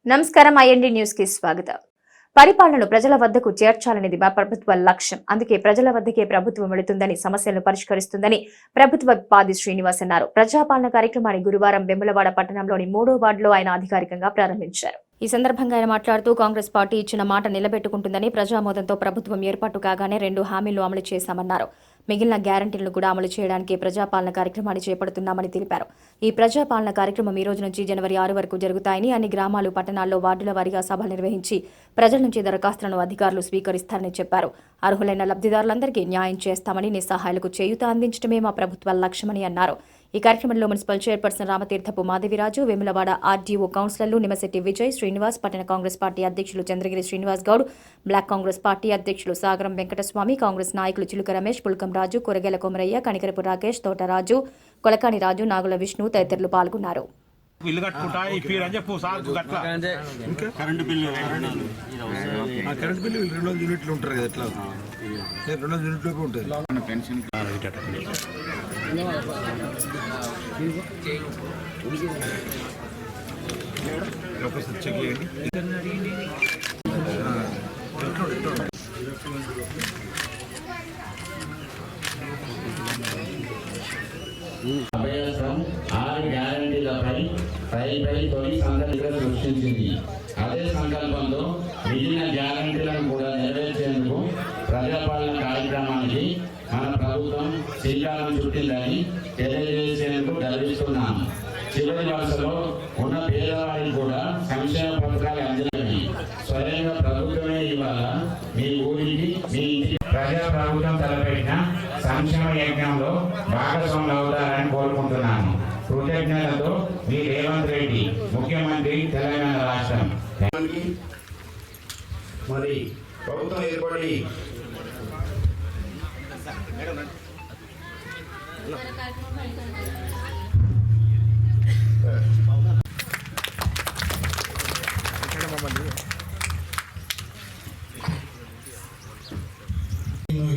నమస్కారం. IND news కి స్వాగతం. పరిపాలనను ప్రజల వద్దకు చేర్చాలనేది మా ప్రభుత్వ లక్ష్యం. అందుకే ప్రజల వద్దకే ప్రభుత్వం వెళుతుందని, సమస్యలను పరిష్కరిస్తుందని ప్రభుత్వ విపాది శ్రీనివాస్ అన్నారు. ప్రజాపాలన కార్యక్రమాన్ని గురువారం వేములవాడ పట్టణంలోని 3వ వార్డులో ఆయన అధికారికంగా ప్రారంభించారు. ఈ సందర్భంగా ఆయన మాట్లాడుతూ కాంగ్రెస్ పార్టీ ఇచ్చిన మాట నిలబెట్టుకుంటుందని, ప్రజామోదంతో ప్రభుత్వం ఏర్పాటు కాగానే 2 హామీలు అమలు చేశామన్నారు. మిగిలిన గ్యారంటీలను కూడా అమలు చేయడానికి ప్రజాపాలన కార్యక్రమాన్ని చేపడుతున్నామని తెలిపారు. ఈ ప్రజాపాలన కార్యక్రమం ఈ రోజు నుంచి జనవరి 6 వరకు జరుగుతాయని, అన్ని గ్రామాలు, పట్టణాల్లో వార్డుల వారీగా సభలు నిర్వహించి ప్రజల నుంచి దరఖాస్తులను అధికారులు స్వీకరిస్తారని చెప్పారు. అర్హులైన లబ్ధిదారులందరికీ న్యాయం చేస్తామని, నిస్సహాయులకు చేయూత అందించడమే మా ప్రభుత్వ లక్ష్యమని అన్నారు. ఈ కార్యక్రమంలో municipal chairperson Ramatheerthapu Madhaviraju, Vemulawada RDO కౌన్సిలర్లు నిమ్మశెట్టి విజయ్, శ్రీనివాస్, పట్టణ కాంగ్రెస్ పార్టీ అధ్యక్షులు చంద్రగిరి శ్రీనివాస్ గౌడ్, బ్లాక్ కాంగ్రెస్ పార్టీ అధ్యక్షులు సాగరం వెంకటస్వామి, కాంగ్రెస్ నాయకులు చిలుక రమేష్, పుల్కం రాజు, కూరగాయల కొమరయ్య, కనికరపు రాకేష్, తోటరాజు, కొలకాని రాజు, నాగుల విష్ణు తదితరులు పాల్గొన్నారు. తొలి సంకల్పం సృష్టించింది. అదే సంకల్పంతో మిగిలిన గ్యారంటీలను కూడా నెరవేర్చేందుకు ప్రజాపాలన కార్యక్రమానికి మన ప్రభుత్వం శ్రీకారం చుట్టిందని తెలియజేసేందుకు గర్విస్తున్నాం. చివరి వరుసలో ఉన్న పేదవారికి కూడా సంక్షేమ పథకాలు అందించాలని స్వయంగా ప్రభుత్వమే ఇవాళ మీ ఊరికి, మీ ఇంటికి ప్రజా ప్రభుత్వం తలపెట్టిన సంక్షేమ యజ్ఞంలో భాగస్వాములు అవుతారని కోరుకుంటున్నాను. కృతజ్ఞతలతో మీ రేవంత్ రెడ్డి, ముఖ్యమంత్రి, తెలంగాణ రాష్ట్రం. మరి ప్రభుత్వం ఏర్పడి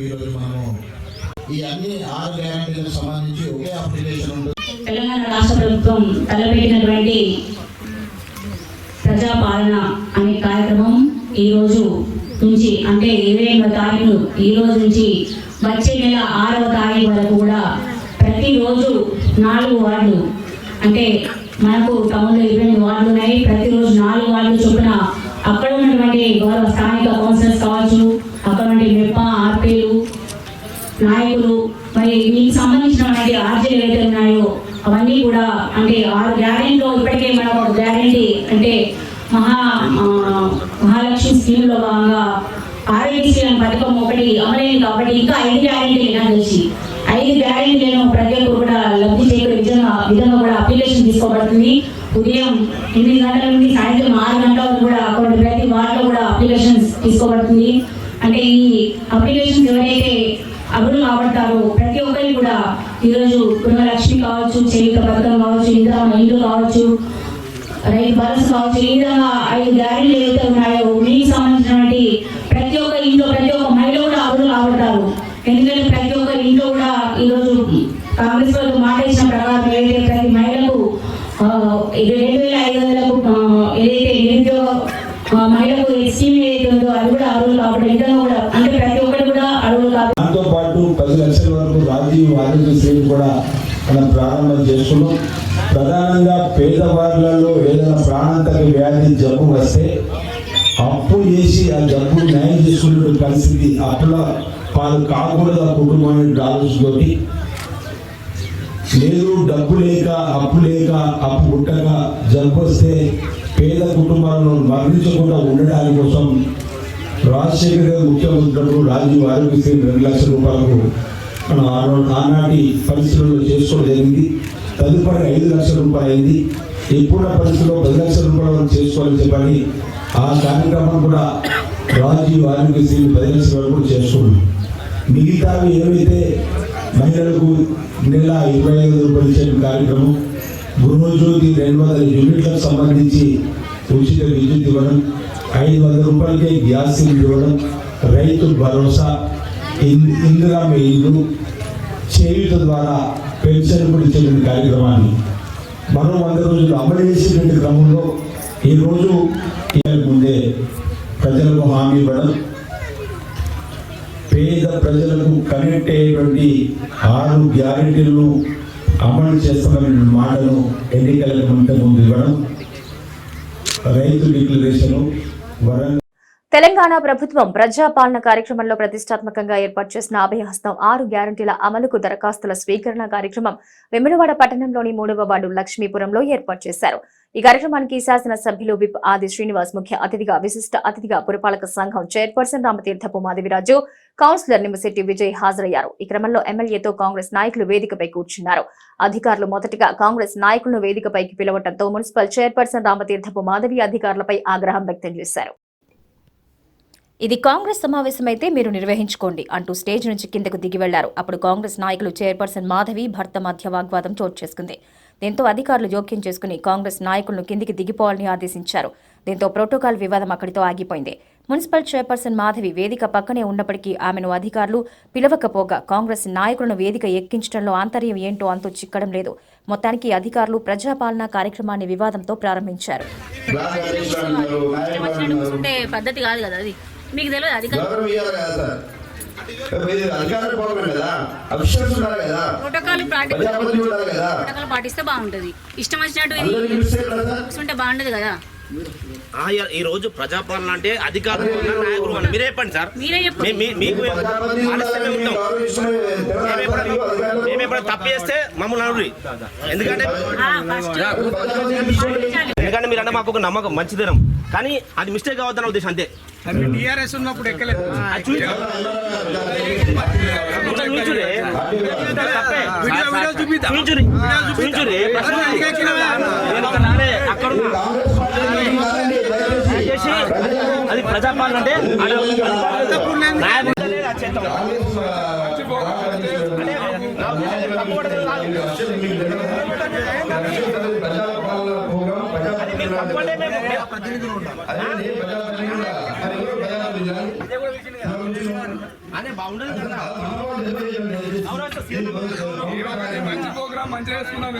ఈరోజు మనము ఈ అన్ని 6 గ్యారంటీలకు సంబంధించి ఒకే అప్లికేషన్ ఉంటుంది. తెలంగాణ రాష్ట్ర ప్రభుత్వం తలపెట్టినటువంటి ప్రజాపాలన అనే కార్యక్రమం ఈ రోజు నుంచి, అంటే 28వ తారీఖు ఈ రోజు నుంచి వచ్చే నెల 6వ తారీఖు వరకు కూడా ప్రతిరోజు 4 వార్డులు, అంటే మనకు టౌన్లో 28 వార్డులు ఉన్నాయి. ప్రతిరోజు 4 వార్డులు చొప్పున అక్కడ ఉన్నటువంటి గౌరవ స్థానిక కౌన్సిలర్స్ కావచ్చు, అక్కడ మెప్ప, ఆర్పీలు, నాయకులు, మరి మీకు సంబంధించినటువంటి ఆర్జీలు ఏవైతే ఉన్నాయో అవన్నీ కూడా, అంటే 6 గ్యారెంటీలో ఇప్పటికే మనకు ఒక గ్యారెంటీ అంటే మహాలక్ష్మి స్కీమ్లో భాగంగా ఆరోగ్యశ్రీ అనే పథకం ఒకటి అమలైంది. కాబట్టి ఇంకా 5 గ్యారెంటీలు నాకు తెలిసి 5 గ్యారెంటీలను ప్రతి ఒక్కరు కూడా లబ్ధి చేకూరే విధంగా కూడా అప్లికేషన్ తీసుకోబడుతుంది. ఉదయం 8 గంటల నుండి సాయంత్రం 6 గంటల వరకు కూడా ప్రతి వార్డులో కూడా అప్లికేషన్స్ తీసుకోబడుతుంది. అంటే ఈ అప్లికేషన్స్ ఎవరైతే అర్హులు కాబడతారో ప్రతి ఒక్కరికి కూడా ఈరోజు గృహలక్ష్మి కావచ్చు, చేయూత పథకం కావచ్చు, ఇల్లు కావచ్చు, రైతు భరోసా కావచ్చు, ఈ విధంగా 5 గ్యారెంటీలు ఏవైతే ఉన్నాయో మీకు సంబంధించినటువంటి ప్రతి ఒక్క ఇంట్లో ప్రతి ఒక్క మహిళ కూడా అర్హులు కాబడతారు. ఎందుకంటే ప్రతి ఒక్క ఇంట్లో కూడా ఈరోజు కాంగ్రెస్ వాళ్ళు మాట ఇచ్చిన ప్రకారం ఏదైతే ప్రతి మహిళకు 2500 ఏదైతే నిరుద్యోగ మహిళకు స్కీమ్ ఏదైతే ఉందో అది కూడా అర్హులు కాబట్టి విధంగా కూడా, అంటే ప్రతి ఒక్కరు కూడా అర్హులు కాబట్టి దాంతో పాటు 10 లక్షల వరకు రాజీవ్ ఆరోగ్యశ్రీ కూడా మనం ప్రారంభం చేసుకున్నాం. ప్రధానంగా పేదవాళ్లలో ఏదైనా ప్రాణాంతక వ్యాధి జబ్బు వస్తే అప్పు చేసి ఆ జబ్బు న్యాయం చేసుకునే పరిస్థితి, అప్పుల పాలు కాకూడదు ఆ కుటుంబానికి ఆలోచనతోటి, లేదు డబ్బు లేక అప్పు పుట్టక జబ్బు వస్తే పేద కుటుంబాలను మరణించకుండా ఉండడానికి కోసం రాజశేఖర్ గారు ముఖ్యమంత్రి రాజీవ్ ఆరోగ్యశ్రీ 2 లక్షల రూపాయలకు మనం ఆనాటి పరిస్థితుల్లో చేసుకోవడం జరిగింది. తదుపరి 5 లక్షల రూపాయలు అయింది. ఇప్పుడున్న పరిస్థితుల్లో 10 లక్షల రూపాయల వరకు చేసుకోవాలని చెప్పని ఆ కార్యక్రమం కూడా రాజీవ్ ఆరోగ్యశ్రీ 10 లక్షల వరకు చేసుకున్నాం. మిగతావి ఏవైతే మహిళలకు నెల 25,000 రూపాయలు ఇచ్చే కార్యక్రమం, గృహజ్యోతి 200 యూనిట్లకు సంబంధించి ఉచిత విద్యుత్ ఇవ్వడం, 500 రూపాయలకే గ్యాస్ సిలిండర్ ఇవ్వడం, రైతు భరోసా, ఇందిరమ్మ ఇల్లు, చేయుత ద్వారా పెన్షన్ కూడా ఇచ్చేటువంటి కార్యక్రమాన్ని మరో 100 రోజులు అమలు చేసేటువంటి క్రమంలో ఈరోజు ముందే ప్రజలకు హామీ ఇవ్వడం, పేద ప్రజలకు కనెక్ట్ అయ్యేటువంటి 6 గ్యారెంటీలను అమలు చేస్తామనే మాటను ఎన్నికలకు ముందు ఇవ్వడం, రైతు డిక్లరేషన్ వరంగల్. తెలంగాణ ప్రభుత్వం ప్రజాపాలన కార్యక్రమంలో ప్రతిష్టాత్మకంగా ఏర్పాటు చేసిన అభయహస్తం 6 గ్యారంటీల అమలుకు దరఖాస్తుల స్వీకరణ కార్యక్రమం వేములవాడ పట్టణంలోని 3వ వార్డు లక్ష్మీపురంలో ఏర్పాటు చేశారు. ఈ కార్యక్రమానికి శాసనసభ్యులు విప్ ఆది శ్రీనివాస్ ముఖ్య అతిథిగా, విశిష్ట అతిథిగా పురపాలక సంఘం చైర్పర్సన్ రామతీర్థపు మాధవిరాజు, కౌన్సిలర్ నిమ్మశెట్టి విజయ్ హాజరయ్యారు. ఈ క్రమంలో ఎమ్మెల్యేతో కాంగ్రెస్ నాయకులు వేదికపై కూర్చున్నారు. అధికారులు మొదటగా కాంగ్రెస్ నాయకులను వేదికపైకి పిలవడంతో మున్సిపల్ చైర్పర్సన్ రామతీర్థపు మాధవి అధికారులపై ఆగ్రహం వ్యక్తం చేశారు. ఇది కాంగ్రెస్ సమావేశమైతే మీరు నిర్వహించుకోండి అంటూ స్టేజ్ నుంచి కిందకు దిగి వెళ్లారు. అప్పుడు కాంగ్రెస్ నాయకులు చైర్పర్సన్ మాధవి భర్త మధ్య వాగ్వాదం చోటు చేసుకుంది. దీంతో అధికారులు జోక్యం చేసుకుని కాంగ్రెస్ నాయకులను కిందికి దిగిపోవాలని ఆదేశించారు. దీంతో ప్రోటోకాల్ వివాదం అక్కడితో ఆగిపోయింది. మున్సిపల్ చైర్పర్సన్ మాధవి వేదిక పక్కనే ఉన్నప్పటికీ ఆమెను అధికారులు పిలవకపోగా కాంగ్రెస్ నాయకులను వేదిక ఎక్కించడంలో ఆంతర్యం ఏంటో అంతూ చిక్కడం లేదు. మొత్తానికి అధికారులు ప్రజాపాలన కార్యక్రమాన్ని వివాదంతో ప్రారంభించారు. పద్ధతి కాదు కదా అది, మీకు తెలియదు అధికారులు పాటిస్తే బాగుంటది. ఇష్టం వచ్చినట్టు బాగుంటది కదా. ఈ రోజు ప్రజాపాలన అంటే అధికారులు నాయకులు మీరే చెప్పండి సార్. మీకు మేము ఎప్పుడైనా తప్పు చేస్తే మమ్మల్ని అడుగురి. ఎందుకంటే మీరంటే మాకు ఒక నమ్మకం మంచిదనం, కానీ అది మిస్టేక్ కావద్దన్న ఉద్దేశం అంతే. టీఆర్ఎస్ ఉన్నప్పుడు ఎక్కలేదు. అది ప్రజాపాలన అంటే అదే బాగుండదు కదా. మంచి ప్రోగ్రామ్ మంచిగా వేసుకున్నాం.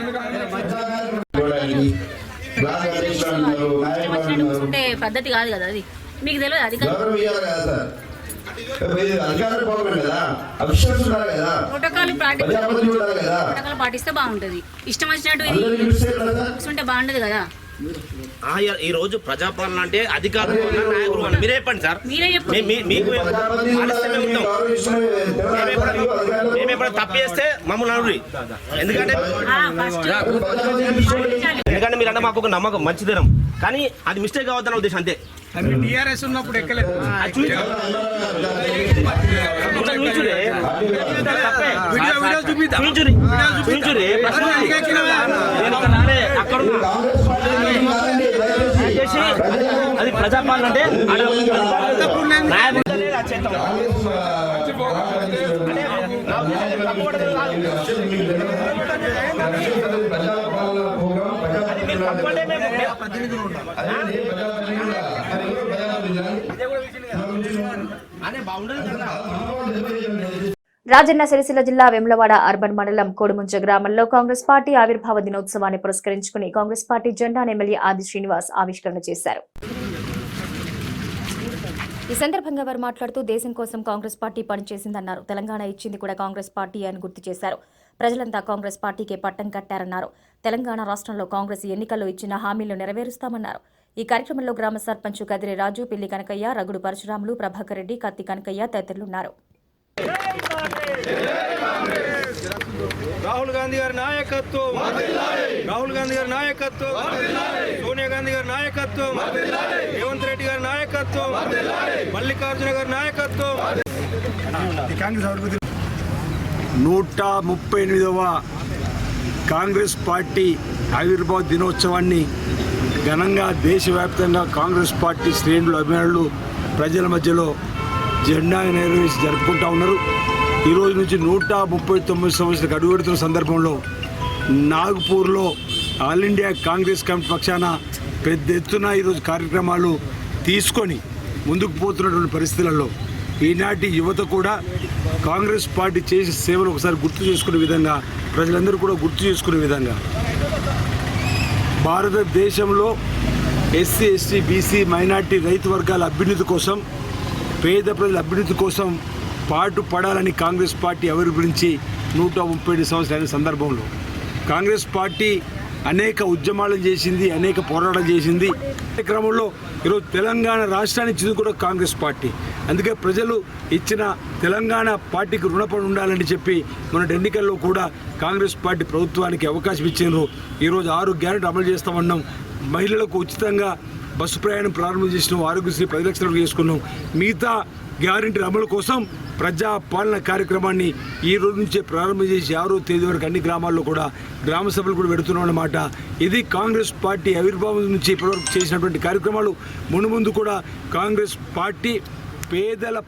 పద్ధతి కాదు కదా అది, మీకు తెలియదు అధికారులు ప్రోటోకాల్ పాటిస్తే బాగుంటది. ఇష్టం వచ్చినట్టు బాగుంటది కదా. ఈ రోజు ప్రజాపాలన అంటే అధికారులు నాయకులు మీరే చెప్పండి సార్. మీకు మేము ఎప్పుడైనా తప్పు చేస్తే మమ్మల్ని అడుగురి. ఎందుకంటే మీరంటే మాకు ఒక నమ్మకం మంచిదనం, కానీ అది మిస్టేక్ కావద్దన్న ఉద్దేశం అంతే. టీఆర్ఎస్ ఉన్నప్పుడు ఎక్కలేదు. అది ప్రజాపాలన అంటే రాజన్న సిరిసిల్ల జిల్లా వేములవాడ అర్బన్ మండలం కోడుముంచ గ్రామంలో కాంగ్రెస్ పార్టీ ఆవిర్భావ దినోత్సవాన్ని పురస్కరించుకుని కాంగ్రెస్ పార్టీ జెండాను ఎమ్మెల్యే ఆది శ్రీనివాస్ ఆవిష్కరణ చేశారు. ఈ సందర్భంగా వారు మాట్లాడుతూ దేశం కోసం కాంగ్రెస్ పార్టీ పనిచేసిందన్నారు. తెలంగాణ ఇచ్చింది కూడా కాంగ్రెస్ పార్టీ అని గుర్తు చేశారు. ప్రజలంతా కాంగ్రెస్ పార్టీకే పట్టం కట్టారన్నారు. తెలంగాణ రాష్ట్రంలో కాంగ్రెస్ ఎన్నికల్లో ఇచ్చిన హామీలు నెరవేరుస్తామన్నారు. ఈ కార్యక్రమంలో గ్రామ సర్పంచ్ కదిరి రాజు, పిల్లి కనకయ్య, రగుడు పరశురాములు, ప్రభాకర్ రెడ్డి, కత్తి కనకయ్య తదితరులున్నారు. రాహుల్ గాంధీ గారి నాయకత్వం, రాహుల్ గాంధీ గారి నాయకత్వం, సోనియా గాంధీ గారి నాయకత్వం, రేవంత్ రెడ్డి గారి నాయకత్వం, మల్లికార్జున గారి నాయకత్వం. 138వ కాంగ్రెస్ పార్టీ ఆవిర్భావ దినోత్సవాన్ని ఘనంగా దేశవ్యాప్తంగా కాంగ్రెస్ పార్టీ శ్రేణులు, అభిమానులు ప్రజల మధ్యలో జెండా నిర్వహించి జరుపుకుంటా ఉన్నారు. ఈరోజు నుంచి 139 సంవత్సరాలకు అడుగుపెడుతున్న సందర్భంలో నాగపూర్లో ఆల్ ఇండియా కాంగ్రెస్ కమిటీ పక్షాన పెద్ద ఎత్తున ఈరోజు కార్యక్రమాలు తీసుకొని ముందుకు పోతున్నటువంటి పరిస్థితులలో ఈనాటి యువత కూడా కాంగ్రెస్ పార్టీ చేసే సేవలు ఒకసారి గుర్తు చేసుకునే విధంగా, ప్రజలందరూ కూడా గుర్తు చేసుకునే విధంగా భారతదేశంలో ఎస్సీ, ఎస్టీ, బీసీ, మైనార్టీ, రైతు వర్గాల అభ్యున్నతి కోసం, పేద ప్రజల అభ్యున్నతి కోసం పాటు పడాలని కాంగ్రెస్ పార్టీ అభివృద్ధి 137 సంవత్సరాల సందర్భంలో కాంగ్రెస్ పార్టీ అనేక ఉద్యమాలు చేసింది, అనేక పోరాటాలు చేసింది. ఈ క్రమంలో ఈరోజు తెలంగాణ రాష్ట్రాన్ని ఇచ్చింది కూడా కాంగ్రెస్ పార్టీ. అందుకే ప్రజలు ఇచ్చిన తెలంగాణ పార్టీకి రుణపడి ఉండాలని చెప్పి మన ఎన్నికల్లో కూడా కాంగ్రెస్ పార్టీ ప్రభుత్వానికి అవకాశం ఇచ్చారు. ఈరోజు 6 గ్యారెంటీ అమలు చేస్తామన్నాం. మహిళలకు ఉచితంగా బస్సు ప్రయాణం ప్రారంభం చేసినాం, ఆరోగ్యశ్రీ 10 లక్షలు చేసుకున్నాం. మిగతా గ్యారెంటీ అమలు కోసం ప్రజా పాలన కార్యక్రమాన్ని ఈ రోజు నుంచే ప్రారంభం చేసి 6వ తేదీ వరకు అన్ని గ్రామాల్లో కూడా గ్రామ సభలు కూడా పెడుతున్నాం అన్నమాట. ఇది కాంగ్రెస్ పార్టీ ఆవిర్భావం నుంచి ఇప్పటివరకు చేసినటువంటి కార్యక్రమాలు. మునుముందు కూడా కాంగ్రెస్ పార్టీ పేదల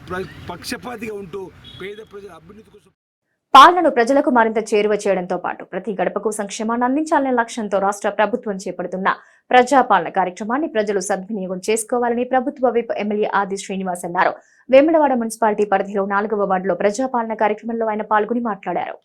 పక్షపాతిగా ఉంటూ పేద ప్రజల అభ్యున్నతి కోసం పాలనను ప్రజలకు మరింత చేరువ చేయడంతో పాటు ప్రతి గడపకు సంక్షేమాన్ని అందించాలనే లక్ష్యంతో రాష్ట్ర ప్రభుత్వం చేపడుతున్న ప్రజాపాలన కార్యక్రమాన్ని ప్రజలు సద్వినియోగం చేసుకోవాలని ప్రభుత్వ విప్ ఎమ్మెల్యే ఆది శ్రీనివాస్ అన్నారు. వేములవాడ మున్సిపాలిటీ పరిధిలో 4వ వార్డులో ప్రజాపాలన కార్యక్రమంలో ఆయన పాల్గొని మాట్లాడారు.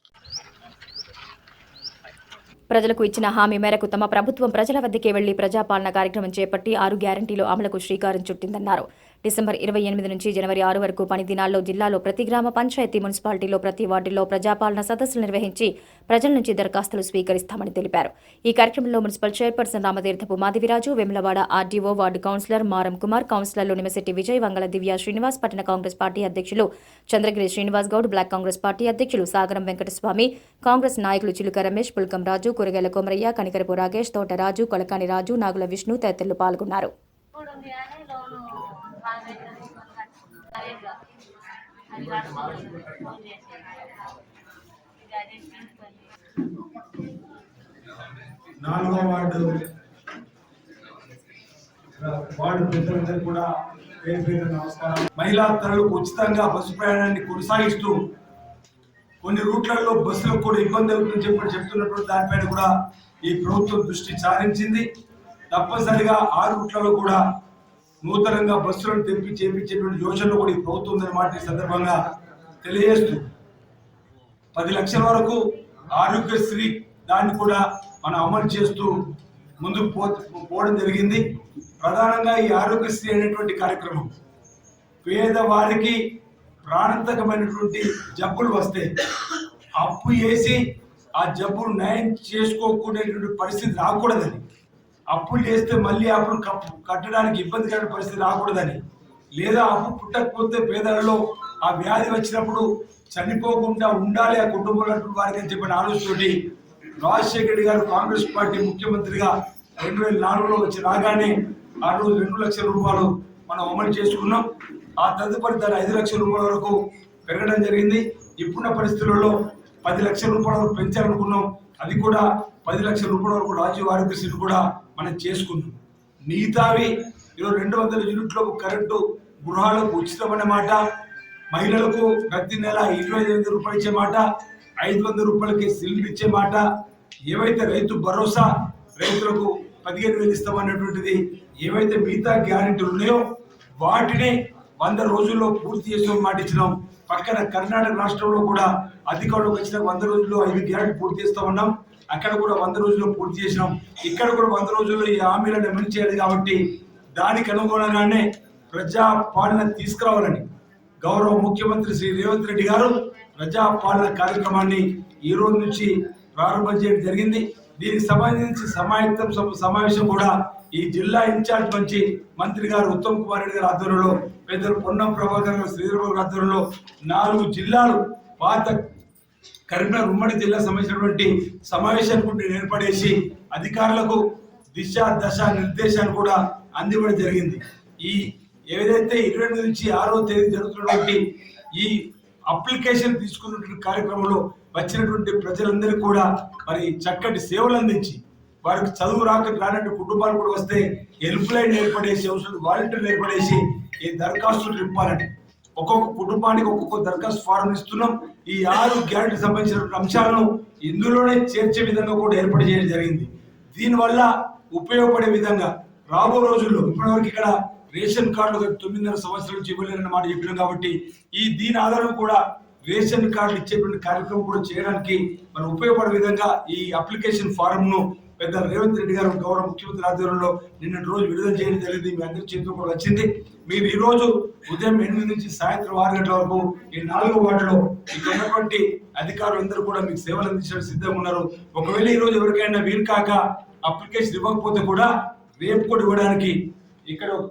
ప్రజలకు ఇచ్చిన హామీ మేరకు తమ ప్రభుత్వం ప్రజల వద్దకే వెళ్లి ప్రజాపాలన కార్యక్రమం చేపట్టి 6 గ్యారంటీలు అమలుకు శ్రీకారం చుట్టిందన్నారు. డిసెంబర్ 28 నుంచి జనవరి 6 వరకు పని దినాల్లో జిల్లాలో ప్రతి గ్రామ పంచాయతీ, మున్సిపాలిటీలో ప్రతి వార్డుల్లో ప్రజాపాలన సదస్సులు నిర్వహించి ప్రజల నుంచి దరఖాస్తులు స్వీకరిస్తామని తెలిపారు. ఈ కార్యక్రమంలో municipal chairperson Ramatheerthapu Madhaviraju, Vemulawada RDO, ward councillor Maram Kumar, కౌన్సిలర్లు నిమశెట్టి విజయ్, వంగల దివ్య శ్రీనివాస్, పట్టణ కాంగ్రెస్ పార్టీ అధ్యక్షులు చంద్రగిరి శ్రీనివాస్ గౌడ్, బ్లాక్ కాంగ్రెస్ పార్టీ అధ్యక్షులు సాగరం వెంకటస్వామి, కాంగ్రెస్ నాయకులు చిలుక రమేష్, పుల్కం రాజు, కూరగాయల కొమరయ్య, కనికరపు రాగేష్, తోటరాజు, కొలకాని రాజు, నాగుల విష్ణు తదితరులు పాల్గొన్నారు. నాలుగో వార్డు ప్రజలందరూ కూడా పేరు పేరు నమస్కారం. మహిళా తల్లులకు ఉచితంగా బస్సు ప్రయాణాన్ని కొనసాగిస్తూ కొన్ని రూట్లలో బస్సులకు కూడా ఇబ్బంది అవుతుందని చెప్తున్నటువంటి దానిపైన కూడా ఈ ప్రభుత్వం దృష్టి సారించింది. తప్పనిసరిగా 6 రూట్లలో కూడా నూతనంగా బస్సులను తెప్పి చేపించేటువంటి యోజనలు కూడా ఈ ప్రభుత్వం ఉందన్నమాట ఈ సందర్భంగా తెలియజేస్తూ 10 లక్షల వరకు ఆరోగ్యశ్రీ దాన్ని కూడా మనం అమలు చేస్తూ ముందుకు పోవడం జరిగింది. ప్రధానంగా ఈ ఆరోగ్యశ్రీ అనేటువంటి కార్యక్రమం పేదవారికి ప్రాణాంతకమైనటువంటి జబ్బులు వస్తే అప్పు చేసి ఆ జబ్బులు నయం చేసుకోకునేటువంటి పరిస్థితి రాకూడదని, అప్పులు చేస్తే మళ్ళీ అప్పులు కట్టడానికి ఇబ్బందికరమైన పరిస్థితి రాకూడదని, లేదా అప్పు పుట్టకపోతే పేదలలో ఆ వ్యాధి వచ్చినప్పుడు చనిపోకుండా ఉండాలి ఆ కుటుంబంలో వారికి అని చెప్పిన ఆలోచనతోటి రాజశేఖర రెడ్డి గారు కాంగ్రెస్ పార్టీ ముఖ్యమంత్రిగా 2004లో వచ్చి రాగానే ఆ రోజు 2 లక్షల రూపాయలు మనం అమలు చేసుకున్నాం. ఆ తదుపరి దాన్ని 5 లక్షల రూపాయల వరకు పెరగడం జరిగింది. ఇప్పుడున్న పరిస్థితులలో 10 లక్షల రూపాయల వరకు పెంచాలనుకున్నాం. అది కూడా 10 లక్షల రూపాయల వరకు రాజీవ్ ఆరోగ్యశ్రీ కూడా మనం చేసుకున్నాం. మిగతావి 200 యూనిట్లకు కరెంటు గృహాలకు ఉచితమైన మాట, మహిళలకు ప్రతి నెల 25 రూపాయలు ఇచ్చే మాట, 500 రూపాయలకి సిలిండర్ ఇచ్చే మాట, ఏవైతే రైతు భరోసా రైతులకు 15,000 ఇస్తామన్నటువంటిది, ఏవైతే మిగతా గ్యారెంటీలు ఉన్నాయో వాటిని 100 రోజుల్లో పూర్తి చేసామని మాట ఇచ్చినాం. పక్కన కర్ణాటక రాష్ట్రంలో కూడా అధికారులకు వచ్చిన 100 రోజుల్లో 5 గ్యారెంటీ పూర్తి చేస్తామన్నాం. అక్కడ కూడా 100 రోజుల్లో పూర్తి చేసినాం. ఇక్కడ కూడా 100 రోజుల్లో ఈ హామీలను అమలు చేయాలి. కాబట్టి దానికి అనుగుణంగానే ప్రజా పాలన తీసుకురావాలని గౌరవ ముఖ్యమంత్రి శ్రీ రేవంత్ రెడ్డి గారు ప్రజా పాలన కార్యక్రమాన్ని ఈ రోజు నుంచి ప్రారంభం చేయడం జరిగింది. దీనికి సంబంధించి సమావేశం కూడా ఈ జిల్లా ఇన్ఛార్జ్ మంచి మంత్రి గారు ఉత్తమ్ కుమార్ రెడ్డి గారి ఆధ్వర్యంలో, పెద్దలు పొన్నం ప్రభాకర్ గారు, శ్రీధర్ గారి ఆధ్వర్యంలో 4 జిల్లాలు పాత కరీంనగర్ ఉమ్మడి జిల్లా సంబంధించినటువంటి సమావేశాన్ని ఏర్పడేసి అధికారులకు దిశ దశ నిర్దేశాన్ని కూడా అందివ్వడం జరిగింది. ఈ ఏదైతే 28 నుంచి 6వ తేదీ జరుగుతున్నటువంటి ఈ అప్లికేషన్ తీసుకున్నటువంటి కార్యక్రమంలో వచ్చినటువంటి ప్రజలందరికీ కూడా మరి చక్కటి సేవలు అందించి వారికి చదువు రానట్టు కుటుంబాలు కూడా వస్తే హెల్ప్ లైన్ ఏర్పడేసి, వాలంటీర్లు ఏర్పడేసి ఈ దరఖాస్తులు నింపాలని ఒక్కొక్క కుటుంబానికి ఒక్కొక్క దరఖాస్తు ఫారం ఇస్తున్నాం. ఈ 6 గ్యారెంటీ సంబంధించిన అంశాలను ఇందులోనే చేర్చే విధంగా కూడా ఏర్పాటు చేయడం జరిగింది. దీనివల్ల ఉపయోగపడే విధంగా రాబో రోజుల్లో ఇప్పటివరకు ఇక్కడ రేషన్ కార్డులు 9.5 సంవత్సరాల నుంచి ఇవ్వలేరన్న మాట చెప్పినాం కాబట్టి దీని ఆధారం కూడా రేషన్ కార్డులు ఇచ్చేటువంటి కార్యక్రమం కూడా చేయడానికి మనం ఉపయోగపడే విధంగా ఈ అప్లికేషన్ ఫారం ను పెద్ద రేవంత్ రెడ్డి గారు గౌరవ ముఖ్యమంత్రి ఆధ్వర్యంలో నిన్నటి రోజు విడుదల చేయడం జరిగింది. మీ అందరి చేతిలో కూడా వచ్చింది. మీరు ఈ రోజు ఉదయం 8 నుంచి సాయంత్రం 6 గంటల వరకు ఈ 4వ వార్డులో ఇక్కడ ఉన్నటువంటి అధికారులందరూ కూడా మీకు సేవలు అందించడానికి సిద్ధంగా ఉన్నారు. ఒకవేళ ఈ రోజు ఎవరికైనా వీలు కాక అప్లికేషన్ ఇవ్వకపోతే కూడా రేపు కూడా ఇవ్వడానికి ఇక్కడ ఒక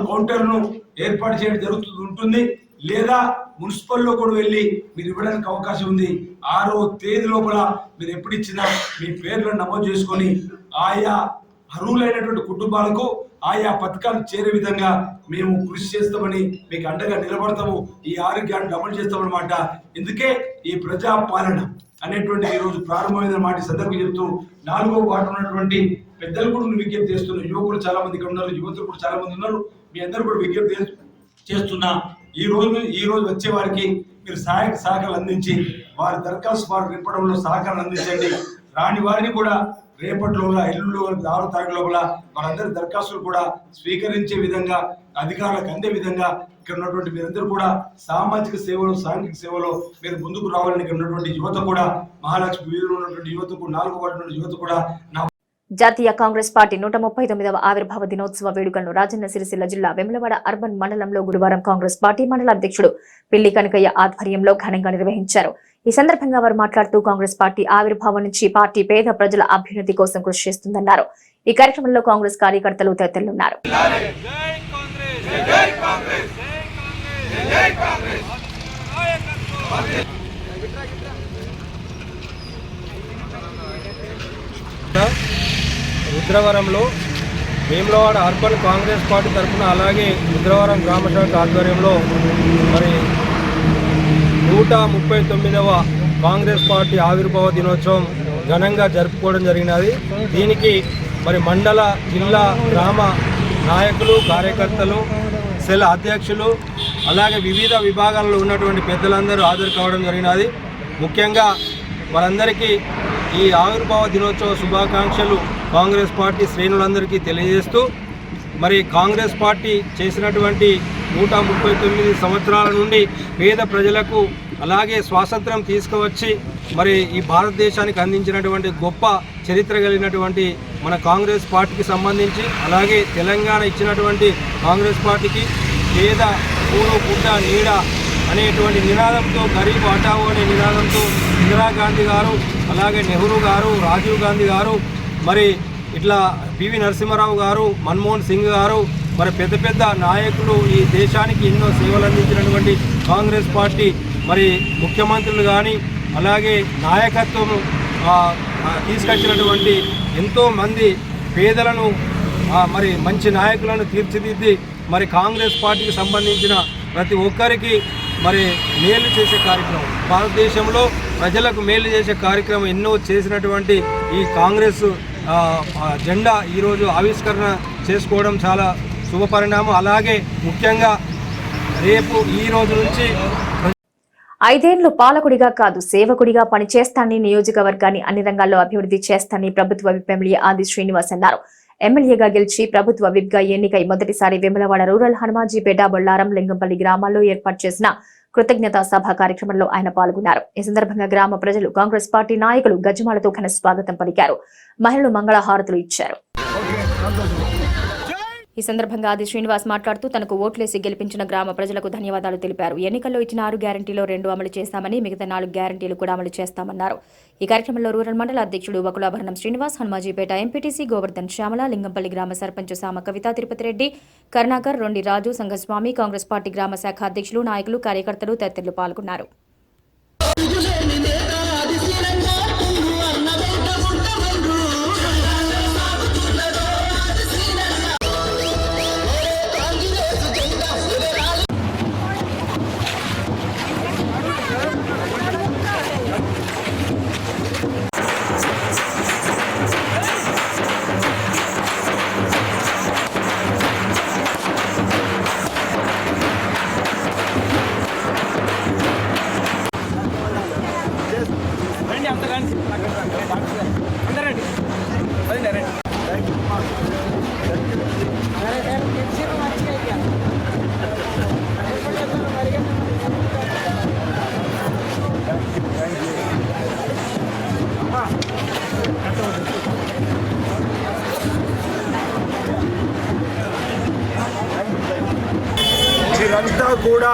కౌంటర్ ను ఏర్పాటు చేయడం జరుగుతుంది. లేదా మున్సిపల్లో కూడా వెళ్ళి మీరు ఇవ్వడానికి అవకాశం ఉంది. 6వ తేదీ లోపల మీరు ఎప్పుడు ఇచ్చినా మీ పేర్లను నమోదు చేసుకొని ఆయా అర్హులైనటువంటి కుటుంబాలకు ఆయా పథకాలు చేరే విధంగా మేము కృషి చేస్తామని మీకు అండగా నిలబడతాము. ఈ ఆరోగ్యాన్ని అమలు చేస్తామన్నమాట. ఎందుకే ఈ ప్రజా పాలన అనేటువంటి ఈ రోజు ప్రారంభమైన మాట సందర్భంగా చెప్తూ 4వ వార్డు ఉన్నటువంటి పెద్దలు కూడా విజ్ఞప్తి చేస్తున్నారు. యువకులు చాలా మంది ఇక్కడ ఉన్నారు, యువతులు కూడా చాలా మంది ఉన్నారు. మీ అందరూ కూడా విజ్ఞప్తి చేస్తున్నా ఈ రోజు వచ్చే వారికి మీరు సహాయక సహకారాలు అందించి వారి దరఖాస్తు వారు నింపడంలో సహకారం అందించండి. రాని వారిని కూడా రేపటిలోగా ఎల్లులో 6వ తారీఖు లోపల వారందరి దరఖాస్తులు కూడా స్వీకరించే విధంగా అధికారులకు అందే విధంగా ఇక్కడ ఉన్నటువంటి మీరందరూ కూడా సామాజిక సేవలు సాంఘిక సేవలో మీరు ముందుకు రావాలని ఇక్కడ ఉన్నటువంటి యువత కూడా మహాలక్ష్మి వీధిలో ఉన్నటువంటి యువతకు 4వ వార్డు ఉన్న యువత కూడా జాతీయ కాంగ్రెస్ పార్టీ 139వ ఆవిర్భావ దినోత్సవ వేడుకలను రాజన్న సిరిసిల్ల జిల్లా వెములవాడ అర్బన్ మండలంలో గురువారం కాంగ్రెస్ పార్టీ మండల అధ్యక్షుడు పిల్లి కనకయ్య ఆధ్వర్యంలో ఘనంగా నిర్వహించారు. ఈ సందర్భంగా వారు మాట్లాడుతూ కాంగ్రెస్ పార్టీ ఆవిర్భావం నుంచి పార్టీ పేద ప్రజల అభ్యున్నతి కోసం కృషి చేస్తుందన్నారు. ఈ కార్యక్రమంలో కాంగ్రెస్ కార్యకర్తలు తదితరులున్నారు. రుద్రవరంలో వేములవాడ అర్బన్ కాంగ్రెస్ పార్టీ తరఫున అలాగే రుద్రవరం గ్రామ శాఖ ఆధ్వర్యంలో మరి 139వ కాంగ్రెస్ పార్టీ ఆవిర్భావ దినోత్సవం ఘనంగా జరుపుకోవడం జరిగినది. దీనికి మరి మండల జిల్లా గ్రామ నాయకులు కార్యకర్తలు సెల్ అధ్యక్షులు అలాగే వివిధ విభాగాల్లో ఉన్నటువంటి పెద్దలందరూ హాజరు కావడం జరిగినది. ముఖ్యంగా వారందరికీ ఈ ఆవిర్భావ దినోత్సవ శుభాకాంక్షలు కాంగ్రెస్ పార్టీ శ్రేణులందరికీ తెలియజేస్తూ మరి కాంగ్రెస్ పార్టీ చేసినటువంటి 139 సంవత్సరాల నుండి పేద ప్రజలకు అలాగే స్వాతంత్రం తీసుకువచ్చి మరి ఈ భారతదేశానికి అందించినటువంటి గొప్ప చరిత్ర కలిగినటువంటి మన కాంగ్రెస్ పార్టీకి సంబంధించి అలాగే తెలంగాణ ఇచ్చినటువంటి కాంగ్రెస్ పార్టీకి పేద పూరు పుట్ట నీడ అనేటువంటి నినాదంతో గరీబ్ హఠావో అనే నినాదంతో ఇందిరాగాంధీ గారు అలాగే నెహ్రూ గారు రాజీవ్ గాంధీ గారు మరి ఇట్లా పివి నరసింహారావు గారు మన్మోహన్ సింగ్ గారు మరి పెద్ద పెద్ద నాయకులు ఈ దేశానికి ఎన్నో సేవలు అందించినటువంటి కాంగ్రెస్ పార్టీ మరి ముఖ్యమంత్రులు కానీ అలాగే నాయకత్వం తీసుకొచ్చినటువంటి ఎంతోమంది పేదలను మరి మంచి నాయకులను తీర్చిదిద్ది మరి కాంగ్రెస్ పార్టీకి సంబంధించిన ప్రతి ఒక్కరికి మరి మేలు చేసే కార్యక్రమం భారతదేశంలో ప్రజలకు మేలు చేసే కార్యక్రమం ఎన్నో చేసినటువంటి ఈ కాంగ్రెస్ జెండా ఈరోజు ఆవిష్కరణ చేసుకోవడం చాలా శుభపరిణామం. అలాగే ముఖ్యంగా రేపు ఈ రోజు నుంచి 5 ఏళ్లు పాలకుడిగా కాదు సేవకుడిగా పనిచేస్తానని నియోజకవర్గాన్ని అన్ని రంగాల్లో అభివృద్ధి చేస్తానని ప్రభుత్వ విప్ ఎమ్మెల్యే ఆది శ్రీనివాస్ అన్నారు. ఎమ్మెల్యేగా గెలిచి ప్రభుత్వ విప్ గా ఎన్నికై మొదటిసారి వెములవాడ రూరల్ హనుమాజీపేట బొల్లారం లింగంపల్లి గ్రామాల్లో ఏర్పాటు చేసిన కృతజ్ఞతా సభ కార్యక్రమంలో ఆయన పాల్గొన్నారు. ఈ సందర్భంగా గ్రామ ప్రజలు కాంగ్రెస్ పార్టీ నాయకులు గజమాలతో ఘన స్వాగతం పలికారు. మహిళలు మంగళహారతులు ఇచ్చారు. ఈ సందర్భంగా ఆది శ్రీనివాస్ మాట్లాడుతూ తనకు ఓట్లేసి గెలిపించిన గ్రామ ప్రజలకు ధన్యవాదాలు తెలిపారు. ఎన్నికల్లో ఇచ్చిన 6 గ్యారంటీలో 2 అమలు చేస్తామని మిగతా 4 గ్యారంటీలు కూడా అమలు చేస్తామన్నారు. ఈ కార్యక్రమంలో రూరల్ మండల అధ్యక్షుడు వకులాభరణం శ్రీనివాస్, హనుమాజీపేట ఎంపీటీసీ గోవర్ధన్ శ్యామల, లింగంపల్లి గ్రామ సర్పంచ్ సామ కవిత తిరుపతి రెడ్డి, కరుణాకర్, రొండి రాజు, సంఘస్వామి, కాంగ్రెస్ పార్టీ గ్రామ శాఖ అధ్యక్షులు, నాయకులు, కార్యకర్తలు తదితరులు పాల్గొన్నారు. కూడా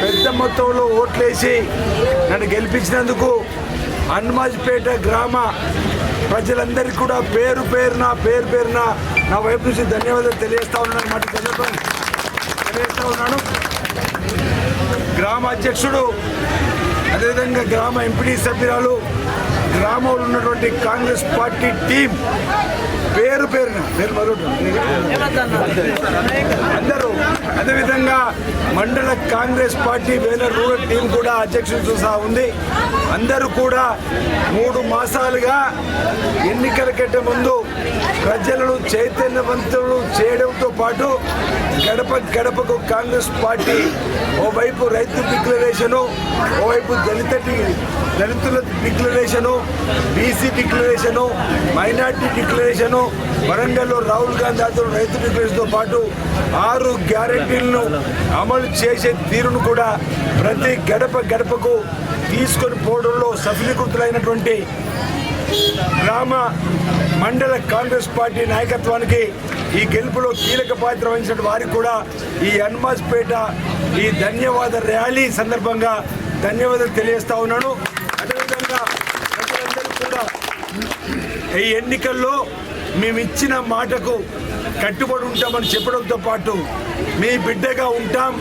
పెద్ద మొత్తంలో ఓట్లేసి నన్ను గెలిపించినందుకు హనుమాజ్పేట గ్రామ ప్రజలందరికీ కూడా పేరు పేరున నా వైపు నుంచి ధన్యవాదాలు తెలియజేస్తా ఉన్నాను. గ్రామ అధ్యక్షుడు, అదేవిధంగా గ్రామ ఎంపీడీ సభ్యురాలు, గ్రామంలో ఉన్నటువంటి కాంగ్రెస్ పార్టీ టీం పేరున అందరూ, అదేవిధంగా మండల Congress party Whaler rural team కూడా అధ్యక్షులతో సహా ఉంది. అందరూ కూడా 3 మాసాలుగా ఎన్నికల కంటే ముందు ప్రజలను చైతన్యవంతులు చేయడంతో పాటు గడపకు కాంగ్రెస్ పార్టీ ఓవైపు రైతు డిక్లరేషను, ఓవైపు దళితుల declaration, BC declaration, minority declaration, వరంగల్లో రాహుల్ గాంధీ ఆధ్వర్యంలో రైతు డిక్లరేషన్తో పాటు 6 గ్యారెంటీలను అమలు చేసే తీరును కూడా ప్రతి గడపకు తీసుకొని పోవడంలో సఫలీకృతులైనటువంటి గ్రామ మండల కాంగ్రెస్ పార్టీ నాయకత్వానికి ఈ గెలుపులో కీలక పాత్ర వహించిన వారికి కూడా ఈ హనుమాజ్పేట ఈ ధన్యవాద ర్యాలీ సందర్భంగా ధన్యవాదాలు తెలియజేస్తా ఉన్నాను. అదేవిధంగా ప్రజలందరూ కూడా ఈ ఎన్నికల్లో మేము ఇచ్చిన మాటకు కట్టుబడి ఉంటామని చెప్పడంతో పాటు మీ బిడ్డగా ఉంటాం.